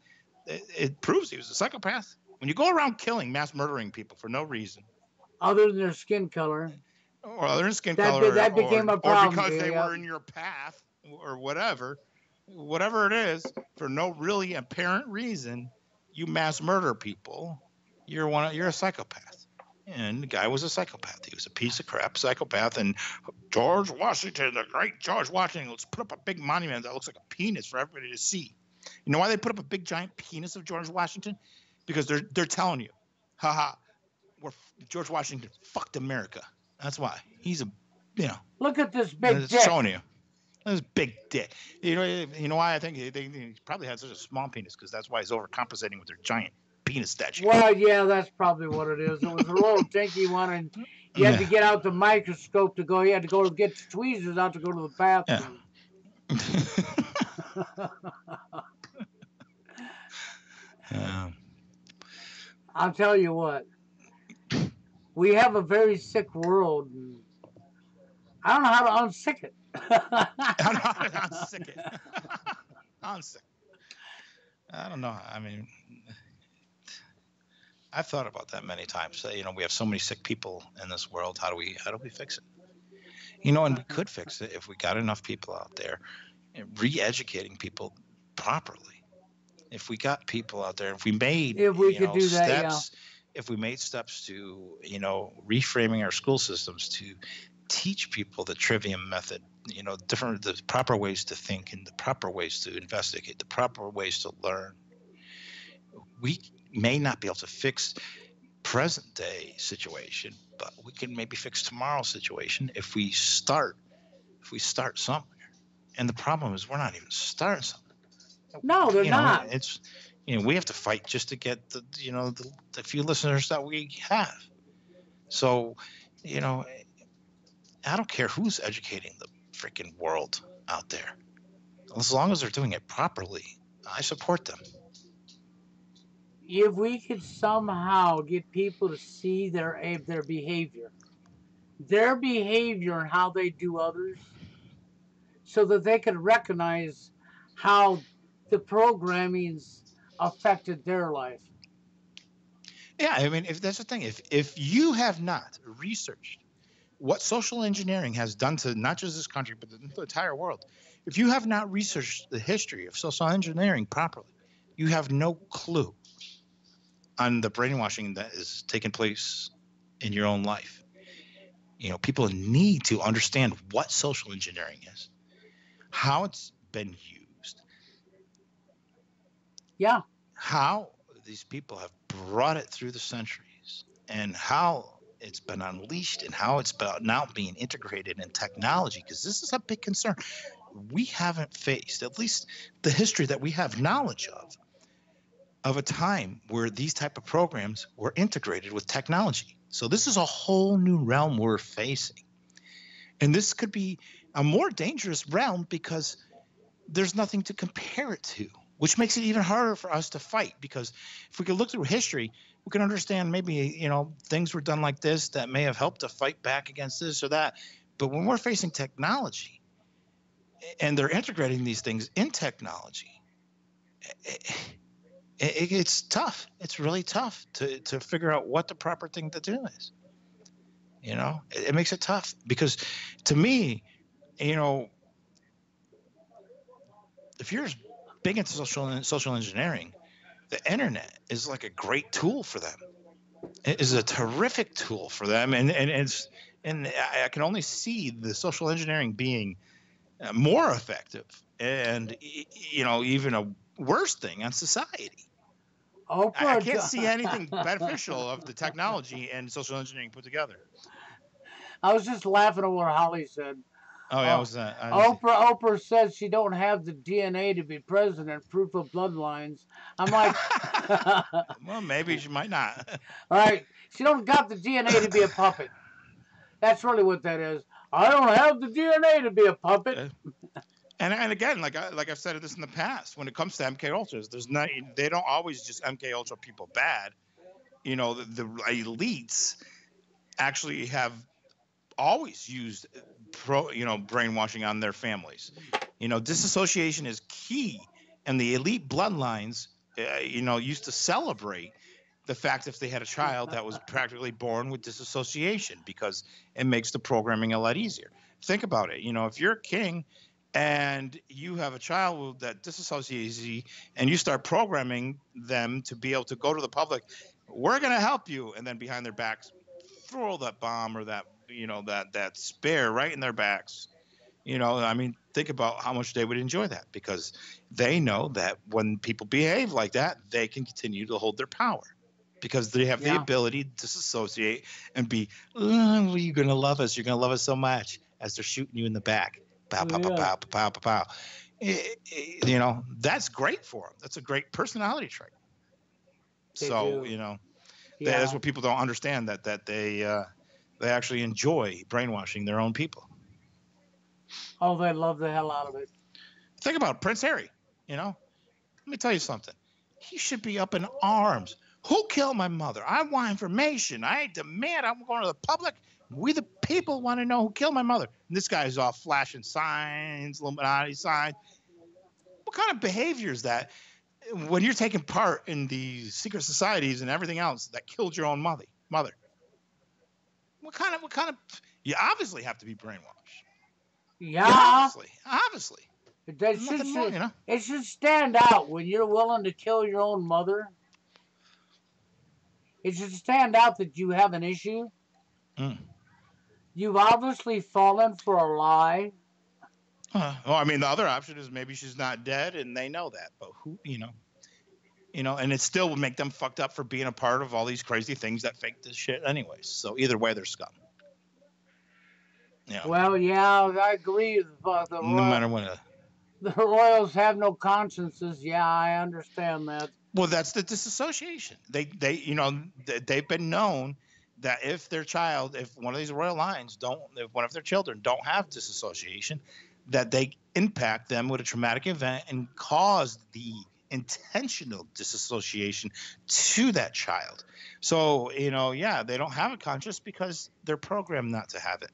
it proves he was a psychopath. When you go around killing, mass murdering people for no reason, other than their skin color, that became a problem, or because they were in your path, or whatever it is, for no really apparent reason, you mass murder people. You're a psychopath. And the guy was a psychopath. He was a piece of crap psychopath. And George Washington, the great George Washington, let's put up a big monument that looks like a penis for everybody to see. You know why they put up a big giant penis of George Washington? Because they're telling you, haha, George Washington fucked America. That's why. He's look at this big dick. Showing you. This big dick. You know why I think he probably had such a small penis, because that's why he's overcompensating with their giant penis statue. Well, yeah, that's probably what it is. It was a little dinky one, and you had to get out the microscope to go. You had to go get your tweezers out to go to the bathroom. Yeah. I'll tell you what. We have a very sick world. And I don't know how to unsick it. I don't know how to unsick it. Unsick. I don't know. I mean, I've thought about that many times. We have so many sick people in this world. How do we fix it? And we could fix it if we got enough people out there re-educating people properly. If we got people out there, if we made steps to, reframing our school systems to teach people the trivium method, the proper ways to think and the proper ways to investigate, the proper ways to learn. We may not be able to fix present day situation, but we can maybe fix tomorrow's situation if we start somewhere. And the problem is we're not even starting something. No, they're not. It's we have to fight just to get the few listeners that we have. So, I don't care who's educating the freaking world out there. As long as they're doing it properly, I support them. If we could somehow get people to see their behavior and how they do others, so that they could recognize how the programming's affected their life. Yeah, I mean, if that's the thing, if you have not researched what social engineering has done to not just this country but the entire world, if you have not researched the history of social engineering properly, you have no clue on the brainwashing that is taking place in your own life. People need to understand what social engineering is, how it's been used. Yeah. How these people have brought it through the centuries, and how it's been unleashed, and how it's now being integrated in technology, because this is a big concern. We haven't faced, at least the history that we have knowledge of a time where these type of programs were integrated with technology. So this is a whole new realm we're facing. And this could be a more dangerous realm because there's nothing to compare it to, which makes it even harder for us to fight. Because if we could look through history, we can understand maybe, things were done like this that may have helped to fight back against this or that. But when we're facing technology and they're integrating these things in technology, it's tough. It's really tough to figure out what the proper thing to do is. It makes it tough because, to me, if you're big into social engineering, the internet is like a great tool for them. It is a terrific tool for them, and I can only see the social engineering being more effective and even a worse thing on society. I Oprah. can't see anything beneficial of the technology and social engineering put together. I was just laughing at what Holly said. Oh yeah, Uh, was that? Oprah says she don't have the DNA to be president, proof of bloodlines. I'm like, Well, maybe she might not. all right, she don't got the DNA to be a puppet. That's really what that is. I don't have the DNA to be a puppet. And again, like I've said this in the past, when it comes to MK Ultras, they don't always just MK Ultra people bad. The elites actually have always used brainwashing on their families. Disassociation is key, and the elite bloodlines, used to celebrate the fact if they had a child that was practically born with disassociation because it makes the programming a lot easier. Think about it. If you're a king and you have a child that disassociates and you start programming them to be able to go to the public, we're going to help you, and then behind their backs throw that bomb or that spare right in their backs. I mean, think about how much they would enjoy that, because they know that when people behave like that, they can continue to hold their power because they have the ability to disassociate and be, oh, you're going to love us. You're going to love us so much, as they're shooting you in the back. Pow, pow, pow, pow, pow, pow, pow. That's great for them. That's a great personality trait. That's what people don't understand, that they actually enjoy brainwashing their own people. Oh, they love the hell out of it. Think about Prince Harry. Let me tell you something. He should be up in arms. Who killed my mother? I want information. I demand. I'm going to the public. We the people want to know who killed my mother. And this guy's off flashing signs, Illuminati signs. What kind of behavior is that when you're taking part in the secret societies and everything else that killed your own mother? What kind of? You obviously have to be brainwashed. Yeah. Obviously. It should stand out when you're willing to kill your own mother. It should stand out that you have an issue. You've obviously fallen for a lie. Well, I mean, the other option is maybe she's not dead, and they know that. But who, and it still would make them fucked up for being a part of all these crazy things that fake this shit, anyways. So either way, they're scum. Well, yeah, I agree. No matter what. The royals have no consciences. Yeah, I understand that. Well, that's the disassociation. They've been known that if one of these royal lines if one of their children don't have disassociation, that they impact them with a traumatic event and cause the intentional disassociation to that child. So, they don't have a conscience because they're programmed not to have it.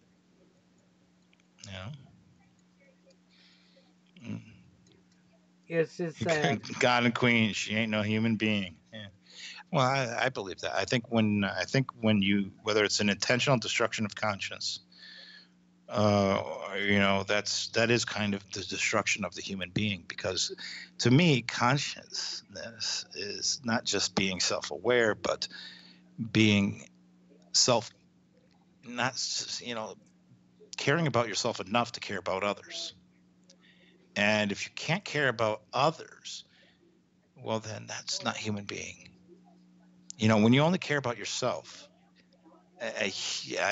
It's sad. God and Queen, she ain't no human being. Yeah. Well, I believe that. I think when whether it's an intentional destruction of conscience, that is kind of the destruction of the human being, because to me, consciousness is not just being self-aware, but being caring about yourself enough to care about others. And if you can't care about others, well, then that's not human being. When you only care about yourself, I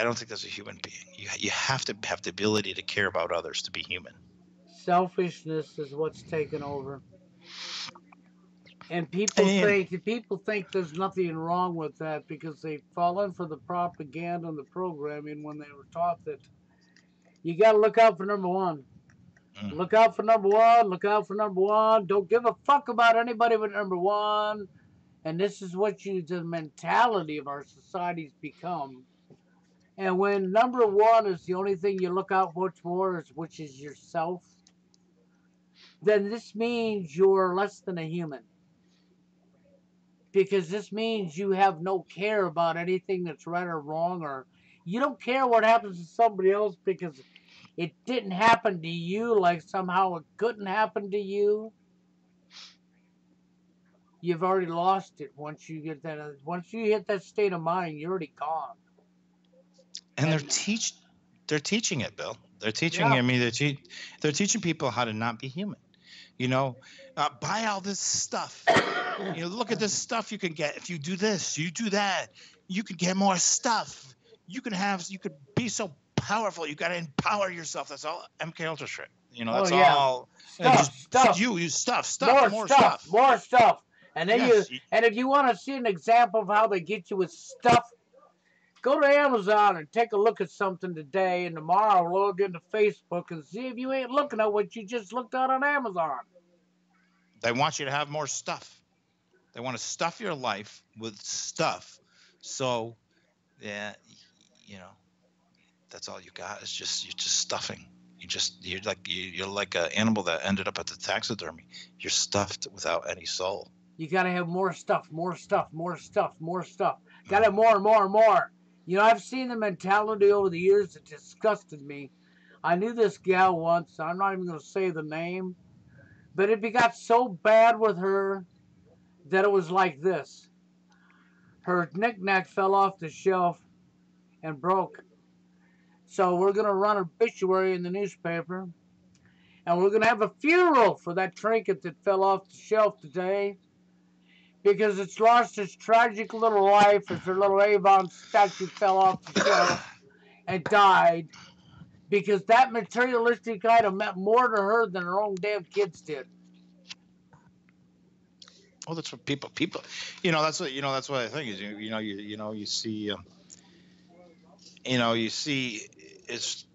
don't think that's a human being. You have to have the ability to care about others to be human. Selfishness is what's taken over. And people think there's nothing wrong with that because they've fallen for the propaganda and the programming when they were taught that you got to look out for number one. Look out for number one. Look out for number one. Don't give a fuck about anybody but number one. And this is what the mentality of our society's become. And when number one is the only thing you look out for, which is yourself, then this means you're less than a human. Because this means you have no care about anything that's right or wrong, or you don't care what happens to somebody else, because it didn't happen to you, like somehow it couldn't happen to you, you've already lost it. Once you hit that state of mind, you're already gone. And And they're teaching it, Bill. They're teaching. yeah, I mean, they're teaching people how to not be human. You know, buy all this stuff. You know, look at this stuff you can get if you do this, you do that. You can get more stuff. You could be so powerful. You got to empower yourself. That's all MK Ultra shit. You know, oh that's yeah, all. And stuff, just stuff, you stuff, more more stuff, stuff. more stuff. And then Yes. and if you want to see an example of how they get you with stuff, go to Amazon and take a look at something today, and tomorrow log into Facebook and see if you ain't looking at what you just looked at on Amazon. They want you to have more stuff. They want to stuff your life with stuff. So, yeah, you know, that's all you got is you're just stuffing. You're like an animal that ended up at the taxidermy. You're stuffed without any soul. You gotta have more stuff, more stuff, more stuff, more stuff. Gotta have more and more and more. You know, I've seen the mentality over the years that disgusted me. I knew this gal once. I'm not even gonna say the name, but it got so bad with her that it was like this. Her knickknack fell off the shelf and broke. So we're gonna run an obituary in the newspaper, and we're gonna have a funeral for that trinket that fell off the shelf today, because it's lost its tragic little life as her little Avon statue fell off the shelf and died, because that materialistic item meant more to her than her own damn kids did. Well, that's what people, that's what I think is, you see, you see, it's,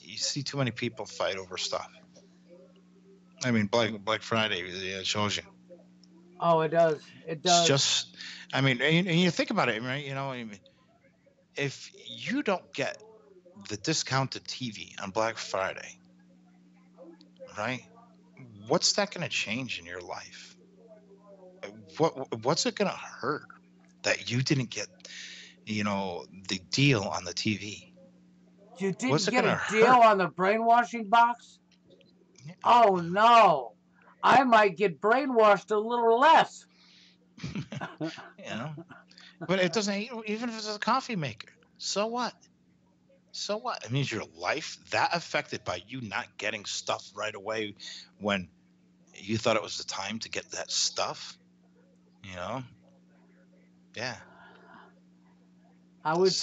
you see too many people fight over stuff. I mean, Black Friday, it shows you. Oh, it does. It does. It's just, I mean, and you think about it, right? I mean, if you don't get the discounted TV on Black Friday, right? What's that going to change in your life? What's it going to hurt that you didn't get, the deal on the TV? You didn't What's it get gonna a deal hurt? on the brainwashing box? Oh no. I might get brainwashed a little less. But it doesn't, even if it's a coffee maker. So what? So what? It means your life that affected by you not getting stuff right away when you thought it was the time to get that stuff. Yeah. I would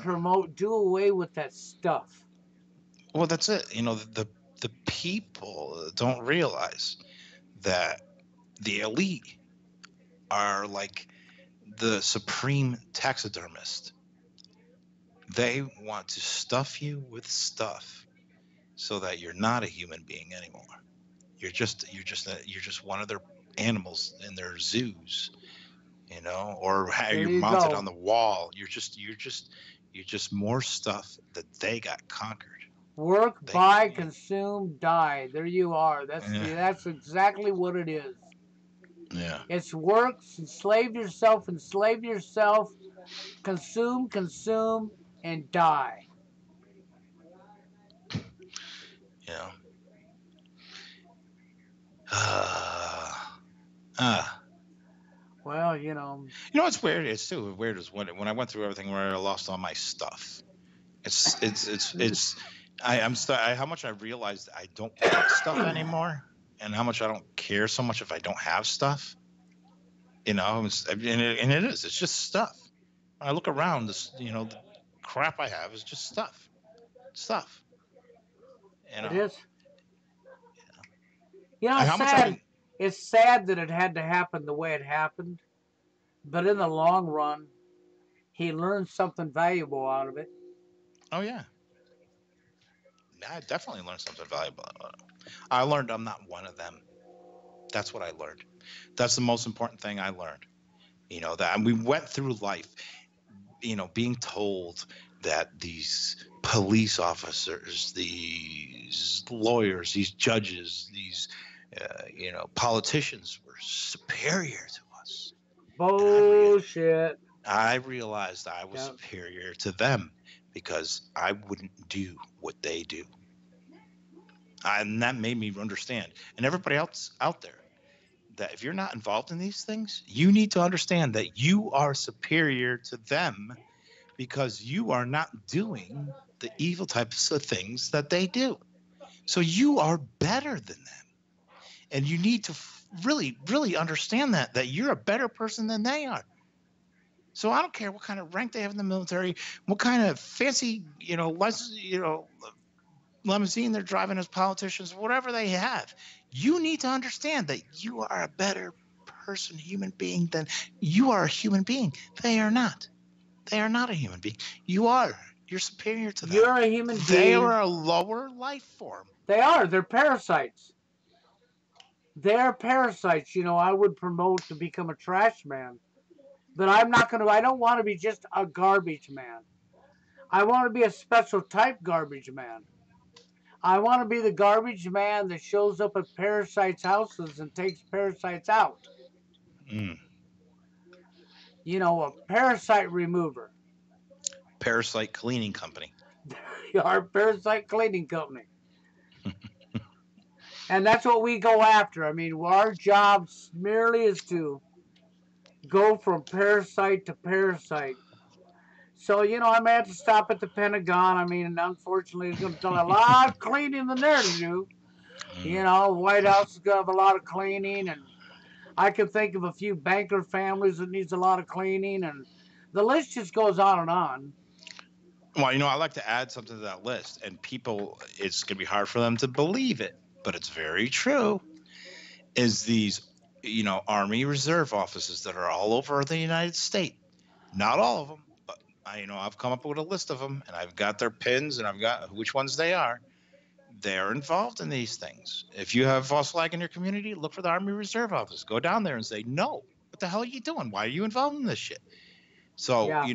promote do away with that stuff. Well, that's it. The people don't realize that the elite are like the supreme taxidermist. They want to stuff you with stuff so that you're not a human being anymore. You're just one of their animals in their zoos, or how you're mounted on the wall. You're just more stuff that they got conquered. Work, buy, consume, die. There you are. That's exactly what it is. Yeah. It's work, enslave yourself, consume, and die. Yeah. Well, what's weird? It's too weird is when I went through everything where I lost all my stuff. How much I realized I don't want stuff anymore, and how much I don't care so much if I don't have stuff. And it's just stuff. When I look around, the crap I have is just stuff. It is. It's sad that it had to happen the way it happened, but in the long run, he learned something valuable out of it. Oh yeah. I definitely learned something valuable about it. I learned I'm not one of them. That's what I learned. That's the most important thing I learned. That we went through life, being told that these police officers, these lawyers, these judges, these, politicians were superior to us. Bullshit. I realized I was superior to them because I wouldn't do what they do. And that made me understand. And everybody else out there, that if you're not involved in these things, you need to understand that you are superior to them because you are not doing the evil types of things that they do. So you are better than them. And you need to really, really understand that you're a better person than they are. So I don't care what kind of rank they have in the military, what kind of fancy, limousine they're driving as politicians, whatever they have. You need to understand that you are a better person, human being than you are a human being. They are not. They are not a human being. You are. You're superior to them. You're a human They being. are a lower life form. They are. They're parasites. They're parasites. I would promote to become a trash man. But I'm not going to, I don't want to be just a garbage man. I want to be a special type garbage man. I want to be the garbage man that shows up at parasites' houses and takes parasites out. Mm. A parasite remover. Parasite cleaning company. Our parasite cleaning company. And that's what we go after. I mean, our job merely is to go from parasite to parasite. So, I may have to stop at the Pentagon. I mean, unfortunately, it's going to tell a lot of cleaning than there to do. The White House is going to have a lot of cleaning, and I can think of a few banker families that needs a lot of cleaning, and the list just goes on and on. Well, I like to add something to that list, and people, it's going to be hard for them to believe it, but it's very true, is these, Army Reserve offices that are all over the United States. Not all of them, but I've come up with a list of them, and I've got their pins, and I've got which ones they are. They're involved in these things. If you have false flag in your community, look for the Army Reserve office. Go down there and say, no, what the hell are you doing? Why are you involved in this shit? So, Yeah.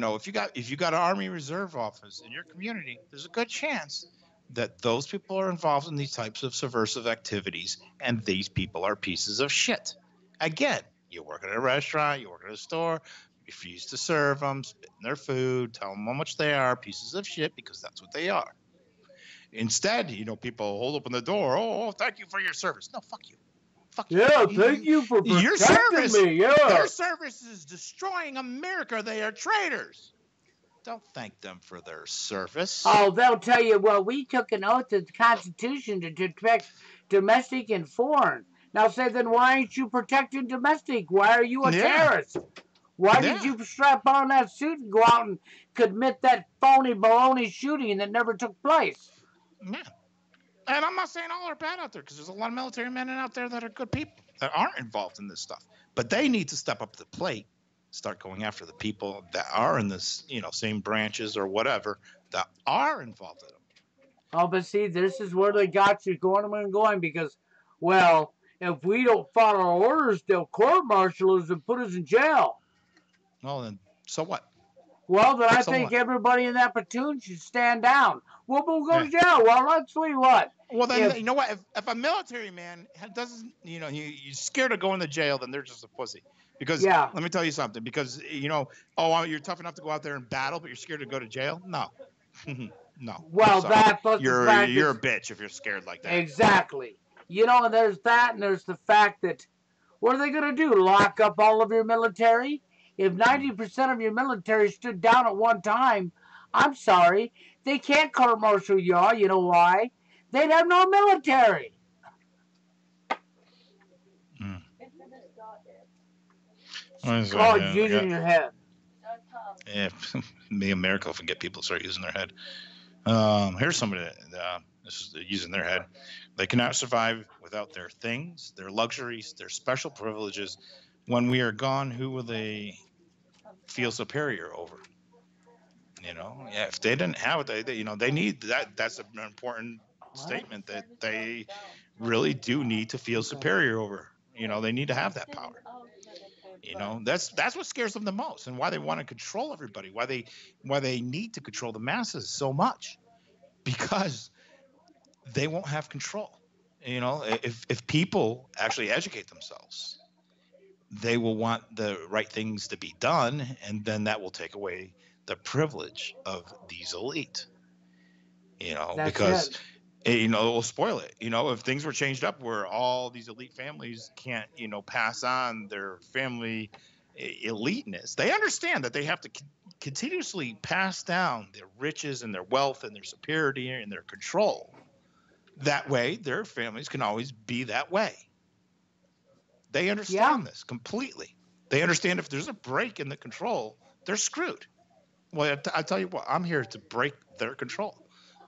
if you got an Army Reserve office in your community, there's a good chance that those people are involved in these types of subversive activities, and these people are pieces of shit. Again, you work at a restaurant, you work at a store, refuse to serve them, spit in their food, tell them how much they are, pieces of shit, because that's what they are. Instead, people hold open the door. Oh, thank you for your service. No, fuck you. Fuck you. Yeah, thank you for protecting your service, me. Yeah. Their service is destroying America. They are traitors. Don't thank them for their service. Oh, they'll tell you, well, we took an oath of the Constitution to protect domestic and foreign. Now say, then why ain't you protecting domestic? Why are you a terrorist? Why did you strap on that suit and go out and commit that phony baloney shooting that never took place? Yeah. And I'm not saying all are bad out there, because there's a lot of military men out there that are good people that aren't involved in this stuff. But they need to step up to the plate, start going after the people that are in this, same branches or whatever that are involved in them. Oh, but see, this is where they got you going because, well, if we don't follow our orders, they'll court-martial us and put us in jail. Well, then, so what? Well, then I think everybody in that platoon should stand down. Well, we'll go to jail. Well, let's see what. Well, then, you know what? If a military man doesn't, he's scared of going to jail, then they're just a pussy. Because let me tell you something. Because, you're tough enough to go out there and battle, but you're scared to go to jail? No. No. Well, that plus you're a bitch if you're scared like that. Exactly. And there's that, and there's the fact that what are they going to do? Lock up all of your military? If 90% of your military stood down at one time, I'm sorry, they can't court-martial y'all. You know why? They'd have no military. It's called using your head. Yeah, me America can get people to start using their head. Here's somebody that is using their head. They cannot survive without their things, their luxuries, their special privileges. When we are gone, who will they feel superior over? If they didn't have it, they need that. That's an important statement, that they really do need to feel superior over. They need to have that power. That's what scares them the most, and why they want to control everybody. Why they need to control the masses so much, because they won't have control. If people actually educate themselves, they will want the right things to be done, and then that will take away the privilege of these elite. That's Because it. it will spoil it. If things were changed up where all these elite families can't pass on their family eliteness, they understand that they have to continuously pass down their riches and their wealth and their superiority and their control. That way their families can always be that way. They Yeah. understand this completely. They understand if there's a break in the control, they're screwed. Well, I tell you what, I'm here to break their control,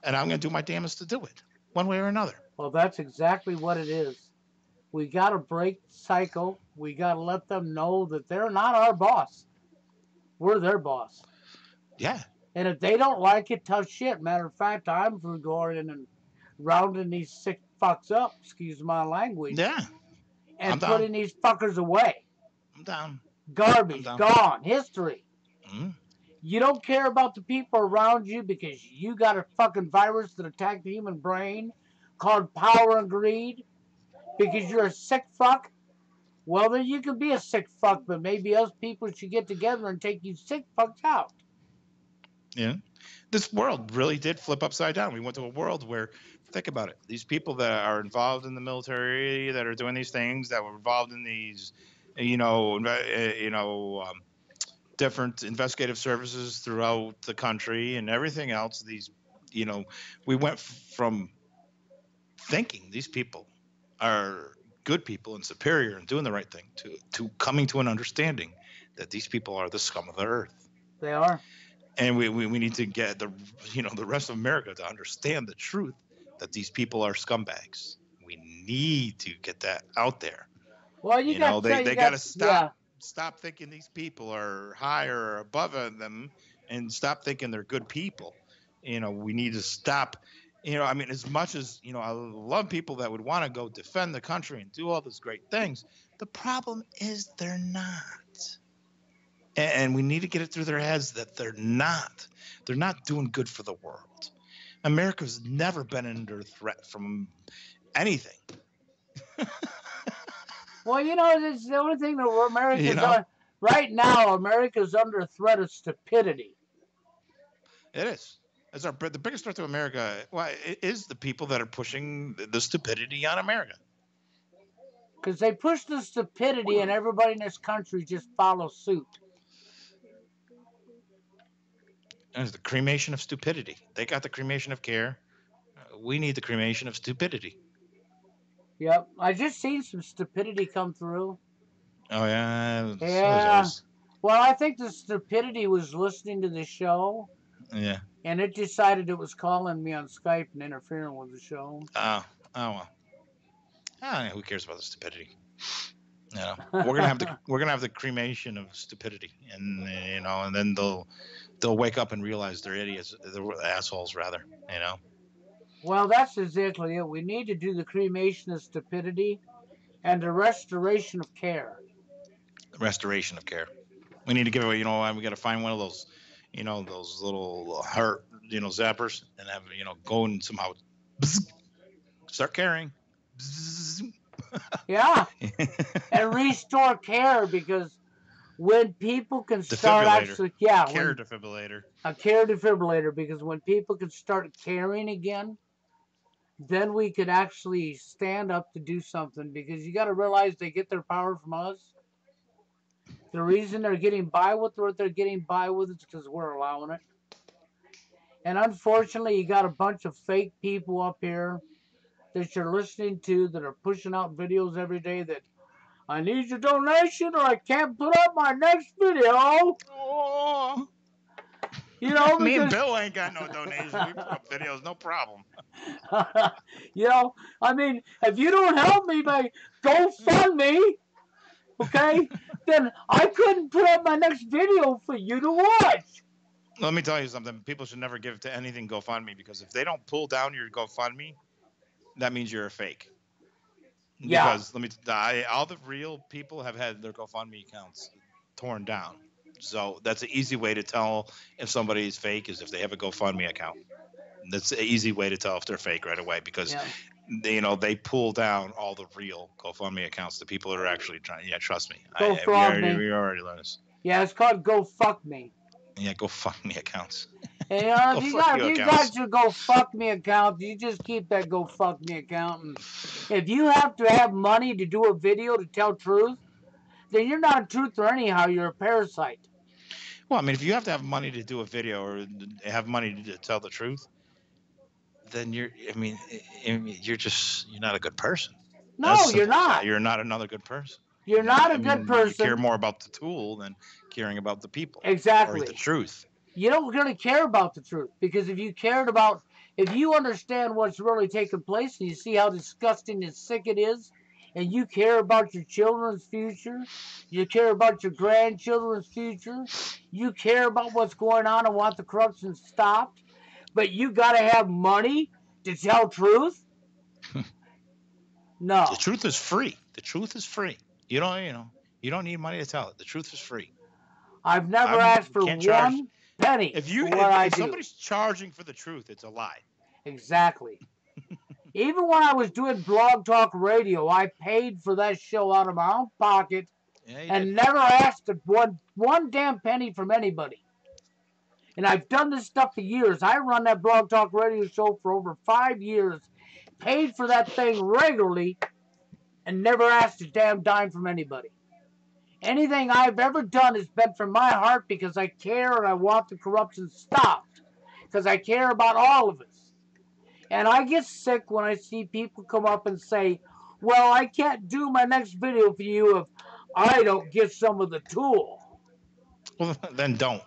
and I'm going to do my damnedest to do it, one way or another. Well, that's exactly what it is. We got to break the cycle. We got to let them know that they're not our boss. We're their boss. Yeah. And if they don't like it, tough shit. Matter of fact, I'm for going and rounding these sick fucks up, excuse my language, Yeah. I'm and down. putting these fuckers away. I'm down. Garbage, I'm down. gone, history. Mm-hmm. You don't care about the people around you because you got a fucking virus that attacked the human brain called power and greed because you're a sick fuck. Well, then you can be a sick fuck, but maybe us people should get together and take you sick fucks out. Yeah. This world really did flip upside down. We went to a world where, think about it, these people that are involved in the military, that are doing these things, that were involved in these, different investigative services throughout the country and everything else. We went from thinking these people are good people and superior and doing the right thing to coming to an understanding that these people are the scum of the earth. They are. And we need to get the rest of America to understand the truth that these people are scumbags. We need to get that out there. Well, they got to stop thinking these people are higher or above them, and stop thinking they're good people. We need to stop. As much as I love people that would want to go defend the country and do all those great things, the problem is they're not. And we need to get it through their heads that they're not doing good for the world. America's never been under threat from anything. Well, it's the only thing that America's on right now. America's under threat of stupidity. It is. The biggest threat to America. Well, it is the people that are pushing the stupidity on America. Because they push the stupidity, and everybody in this country just follows suit. It's the cremation of stupidity. They got the cremation of care. We need the cremation of stupidity. Yep. I just seen some stupidity come through. Oh, yeah. Yeah. Well, I think the stupidity was listening to the show. Yeah. And it decided it was calling me on Skype and interfering with the show. Oh well. Who cares about the stupidity? We're gonna have the cremation of stupidity, and and then they'll wake up and realize they're idiots, they're assholes, rather. Well, that's exactly it. We need to do the cremation of stupidity and the restoration of care. Restoration of care. We need to give away. We got to find one of those, those little heart, zappers, and have go and somehow start caring. Yeah, and restore care, because when people can start actually, defibrillator. A care defibrillator, because when people can start caring again, then we could actually stand up to do something, because you got to realize they get their power from us. The reason they're getting by with what they're getting by with is because we're allowing it. And unfortunately, you got a bunch of fake people up here that you're listening to that are pushing out videos every day that, I need your donation or I can't put up my next video. Oh. Because, me and Bill ain't got no donation. We put up videos, no problem. If you don't help me by GoFundMe, okay, then I couldn't put up my next video for you to watch. Let me tell you something. People should never give to anything GoFundMe, because if they don't pull down your GoFundMe, that means you're a fake. Yeah. Because all the real people have had their GoFundMe accounts torn down. So that's an easy way to tell if somebody's fake, is if they have a GoFundMe account. That's an easy way to tell if they're fake right away, because they pull down all the real GoFundMe accounts. The people that are actually trying. Yeah, trust me. We already learned this. Yeah, it's called Go Fuck Me. Yeah, go fuck me accounts. And, you know, Go if you fuck got you if you accounts. got your go fuck me account, you just keep that go fuck me account. And if you have to have money to do a video to tell truth, then you're not a truther anyhow. You're a parasite. Well, I mean, if you have to have money to do a video or have money to tell the truth, then you're not a good person. As No, you're simple as that. not. You're not another good person. You're not a good You care person. more about the tool than caring about the people or the Exactly. truth. You don't really care about the truth, because if you understand what's really taking place and you see how disgusting and sick it is, and you care about your children's future, you care about your grandchildren's future, you care about what's going on and want the corruption stopped, but you got to have money to tell truth? No. The truth is free. The truth is free. You don't need money to tell it. The truth is free. I've never asked for one penny for what I do. If somebody's charging for the truth, it's a lie. Exactly. Even when I was doing Blog Talk Radio, I paid for that show out of my own pocket and never asked one damn penny from anybody. And I've done this stuff for years. I run that Blog Talk Radio show for over 5 years, paid for that thing regularly, and never asked a damn dime from anybody. Anything I've ever done has been from my heart because I care and I want the corruption stopped. Because I care about all of us. And I get sick when I see people come up and say, well, I can't do my next video for you if I don't get some of the tool. Well, then don't.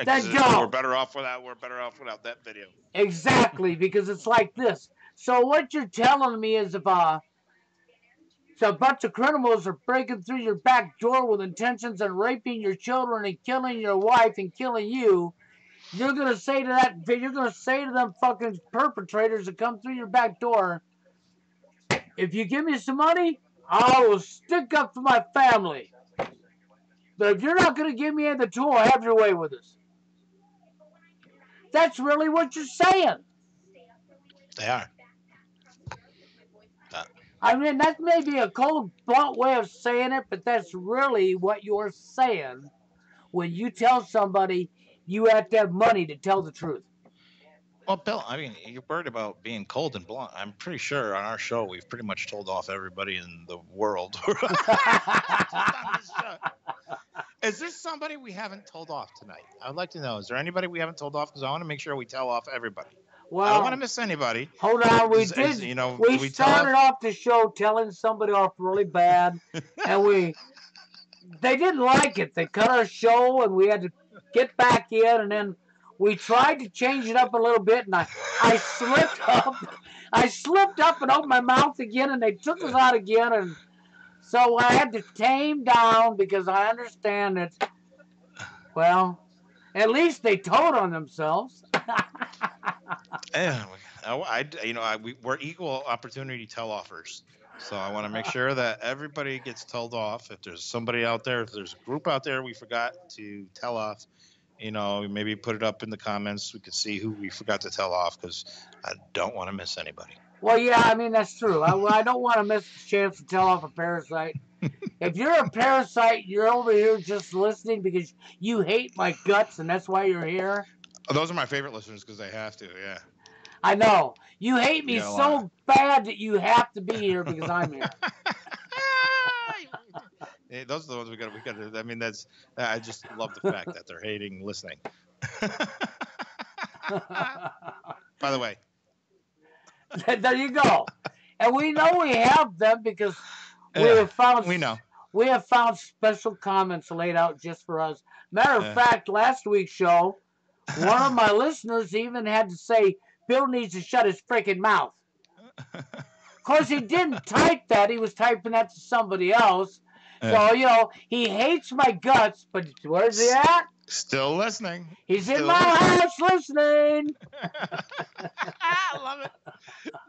Then don't. We're better off without that video. Exactly, because it's like this. So what you're telling me is if a bunch of criminals are breaking through your back door with intentions of raping your children and killing your wife and killing you, you're gonna say to them fucking perpetrators that come through your back door, if you give me some money, I will stick up for my family. But if you're not gonna give me the tool, have your way with us. That's really what you're saying. They are. I mean, that may be a cold, blunt way of saying it, but that's really what you're saying when you tell somebody you have to have money to tell the truth. Well, Bill, I mean, you're worried about being cold and blunt. I'm pretty sure on our show we've pretty much told off everybody in the world. Is there somebody we haven't told off tonight? I'd like to know. Is there anybody we haven't told off? Because I want to make sure we tell off everybody. Well, I don't want to miss anybody. Hold on, we started off the show telling somebody off really bad, and they didn't like it. They cut our show, and we had to get back in, and then we tried to change it up a little bit, and I slipped up. I slipped up and opened my mouth again, and they took us out again, and so I had to tame down because I understand that. Well, at least they told on themselves. Yeah, we're equal opportunity tell-offers. So I want to make sure that everybody gets told off. If there's somebody out there, if there's a group out there we forgot to tell off, maybe put it up in the comments. We could see who we forgot to tell off because I don't want to miss anybody. Well, yeah, I mean, that's true. I don't want to miss the chance to tell off a parasite. If you're a parasite, you're over here just listening because you hate my guts and that's why you're here. Oh, those are my favorite listeners because they have to, yeah. I know. You hate me so bad that you have to be here because I'm here. Hey, those are the ones we got to. I mean, I just love the fact that they're hating listening. By the way. There you go. And we know we have them because we have found special comments laid out just for us. Matter of fact, last week's show, one of my listeners even had to say, Bill needs to shut his freaking mouth. Of course, he didn't type that. He was typing that to somebody else. So, he hates my guts, but where's he at? Still listening. He's in my house listening. I love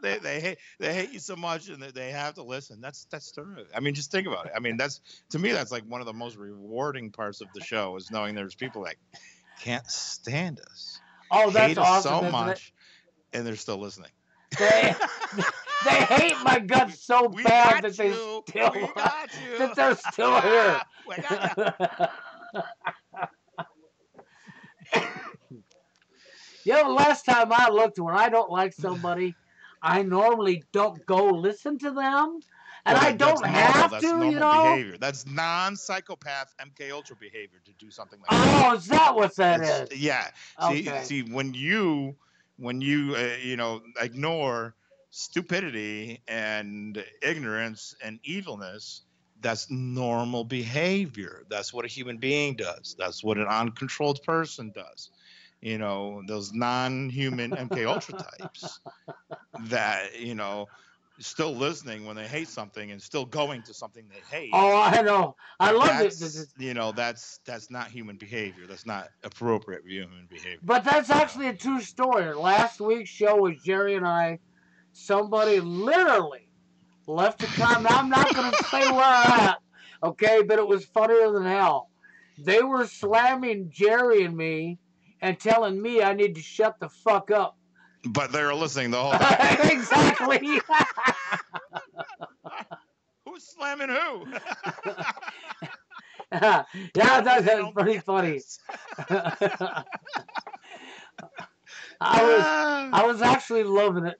it. They hate you so much, and they have to listen. That's true. I mean, just think about it. I mean, to me that's like one of the most rewarding parts of the show is knowing there's people that can't stand us. Oh, that's awesome! So much, and they're still listening. They hate my guts so bad that they're still here. You know, last time I looked, when I don't like somebody, I normally don't go listen to them, and Well, I that's don't normal. have That's to, you normal know. behavior. That's non-psychopath MK Ultra behavior to do something like that. Oh, is that what that It's is? yeah. Okay. See, when you ignore stupidity and ignorance and evilness, that's normal behavior. That's what a human being does. That's what an uncontrolled person does. Those non-human MK Ultra types that still listening when they hate something and still going to something they hate. Oh, I know. I love it. That's not human behavior. That's not appropriate human behavior. But that's actually a true story. Last week's show was Jerry and I. Somebody literally left a comment. I'm not going to say where at, okay, but it was funnier than hell. They were slamming Jerry and me and telling me I need to shut the fuck up. But they were listening the whole time. Exactly. Who's slamming who? Yeah, that's pretty funny. I was actually loving it.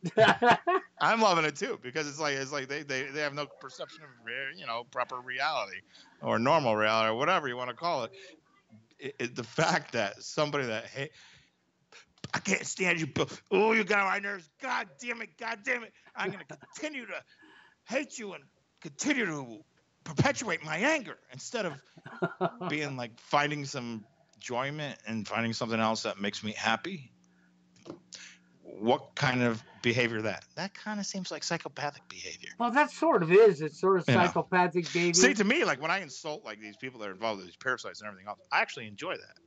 I'm loving it too, because it's like they have no perception of proper reality or normal reality or whatever you want to call it. The fact that somebody that, hey, I can't stand you, Bill. Oh, you got on my nerves. God damn it. I'm going to continue to hate you and continue to perpetuate my anger instead of being like finding some enjoyment and finding something else that makes me happy. What kind of behavior that kind of seems like psychopathic behavior. Well, that sort of is. It's sort of psychopathic behavior. See, to me, like when I insult like these people that are involved with these parasites and everything else, I actually enjoy that.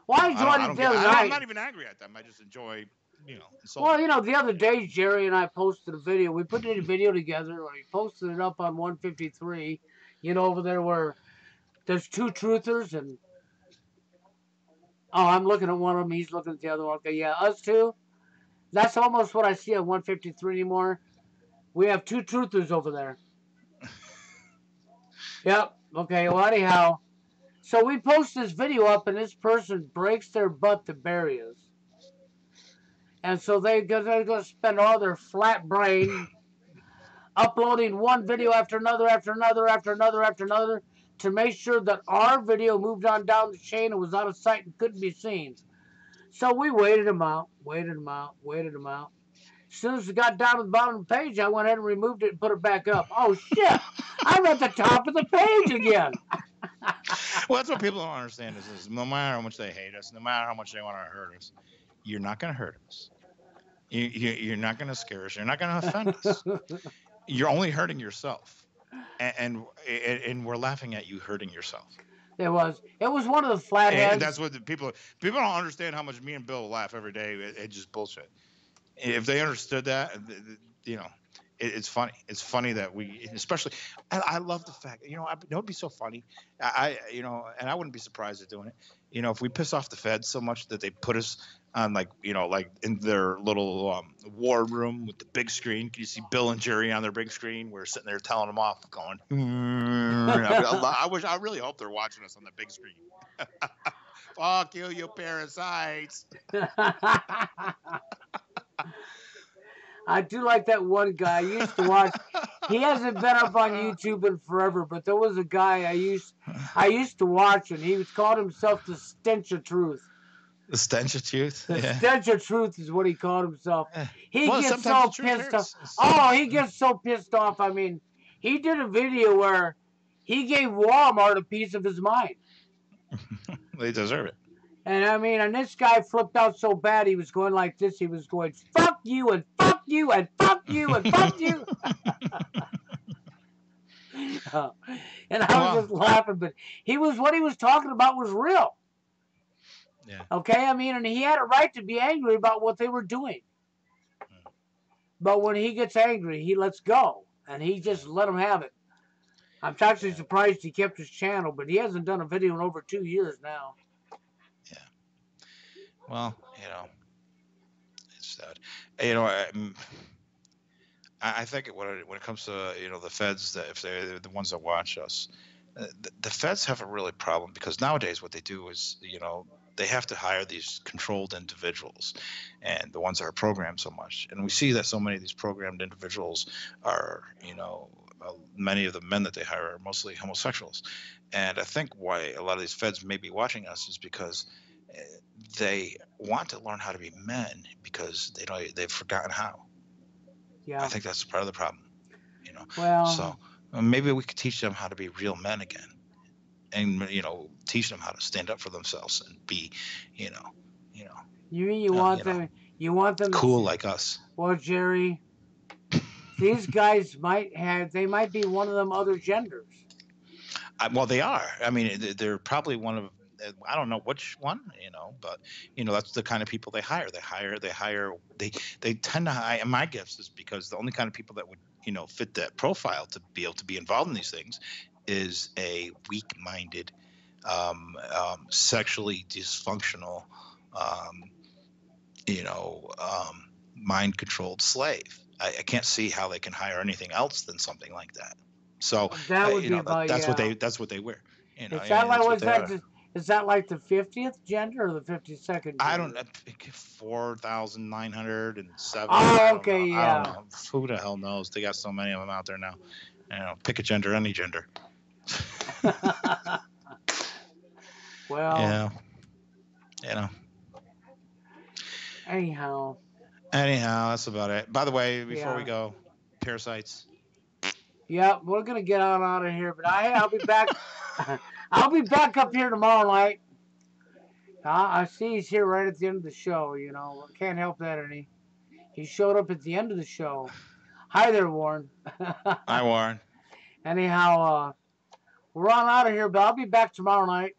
Well, I enjoyed it the other night. I'm not even angry at them. I just enjoy, insulting. Well, the other day, Jerry and I posted a video. We put a video together. We posted it up on 153. Over there where there's two truthers and... Oh, I'm looking at one of them. He's looking at the other one. Okay, yeah, us two. That's almost what I see on 153 anymore. We have two truthers over there. Yep. Okay, well, anyhow. So we post this video up, and this person breaks their butt to bury us. And so they're going to spend all their flat brain uploading one video after another, after another, after another, after another, to make sure that our video moved on down the chain and was out of sight and couldn't be seen. So we waited them out. As soon as it got down to the bottom of the page, I went ahead and removed it and put it back up. Oh, shit. I'm at the top of the page again. Well, that's what people don't understand is no matter how much they hate us, no matter how much they want to hurt us, you're not going to hurt us. You're not going to scare us. You're not going to offend us. You're only hurting yourself. And we're laughing at you hurting yourself. It was one of the flatheads. And that's what the people don't understand how much me and Bill laugh every day. It's just bullshit. If they understood that, it's funny. It's funny that we, especially, I love the fact, it would be so funny. And I wouldn't be surprised at doing it. If we piss off the feds so much that they put us on like in their little war room with the big screen. Can you see Bill and Jerry on their big screen? We're sitting there telling them off, going, I really hope they're watching us on the big screen. Fuck you parasites. I do like that one guy I used to watch. He hasn't been up on YouTube in forever, but there was a guy I used to watch, and he called himself the Stench of Truth. The Stench of Truth? The Stench of Truth is what he called himself. He gets so pissed off. Oh, he gets so pissed off. I mean, he did a video where he gave Walmart a piece of his mind. They deserve it. And this guy flipped out so bad, he was going like this. He was going, fuck you, and fuck you, and fuck you, and fuck you. And I was just laughing, but what he was talking about was real. Yeah. Okay, and he had a right to be angry about what they were doing. But when he gets angry, he lets go, and he just let them have it. I'm actually surprised he kept his channel, but he hasn't done a video in over 2 years now. Well, it's sad. I think when it comes to the feds, that if they're the ones that watch us, the feds have a really problem because nowadays what they do is, they have to hire these controlled individuals, and the ones that are programmed so much. And we see that so many of these programmed individuals are, many of the men that they hire are mostly homosexuals. And I think why a lot of these feds may be watching us is because uh, they want to learn how to be men because they've forgotten how. Yeah. I think that's part of the problem, Well. So maybe we could teach them how to be real men again, and teach them how to stand up for themselves and be, you know, you know, You mean you want them? You want them cool to, like us. Well, Jerry, these guys they might be one of them other genders. Well, they are. I mean, they're probably one of. I don't know which one, but that's the kind of people they hire. They tend to hire. And my guess is because the only kind of people that would fit that profile to be able to be involved in these things is a weak-minded, sexually dysfunctional, um, mind-controlled slave. I can't see how they can hire anything else than something like that. So that would be about, that's yeah. that's what they wear. Is that like is that like the 50th gender or the 52nd gender? I don't know. 4,907. Oh, okay, yeah. Yeah. I don't know. Who the hell knows? They got so many of them out there now. Pick a gender, any gender. Well. Yeah. Anyhow, that's about it. By the way, before we go, parasites. Yeah, we're gonna get on out of here, but I'll be back. I'll be back up here tomorrow night. I see he's here right at the end of the show. Can't help that any. He showed up at the end of the show. Hi there, Warren. Hi, Warren. Anyhow, we're on out of here, but I'll be back tomorrow night.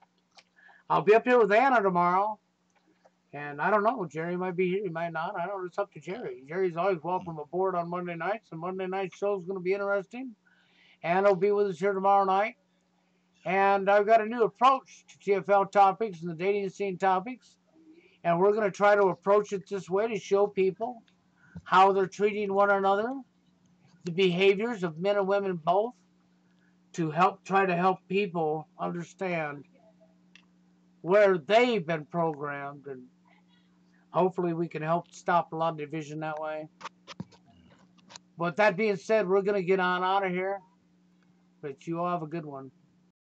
I'll be up here with Anna tomorrow. And I don't know, Jerry might be here, he might not. I don't know, it's up to Jerry. Jerry's always welcome aboard on Monday nights, and Monday night show's going to be interesting. Anna will be with us here tomorrow night. And I've got a new approach to TFL topics and the dating scene topics. And we're going to try to approach it this way to show people how they're treating one another, the behaviors of men and women both, to try to help people understand where they've been programmed, and hopefully we can help stop a lot of division that way. But that being said, we're going to get on out of here. But you all have a good one.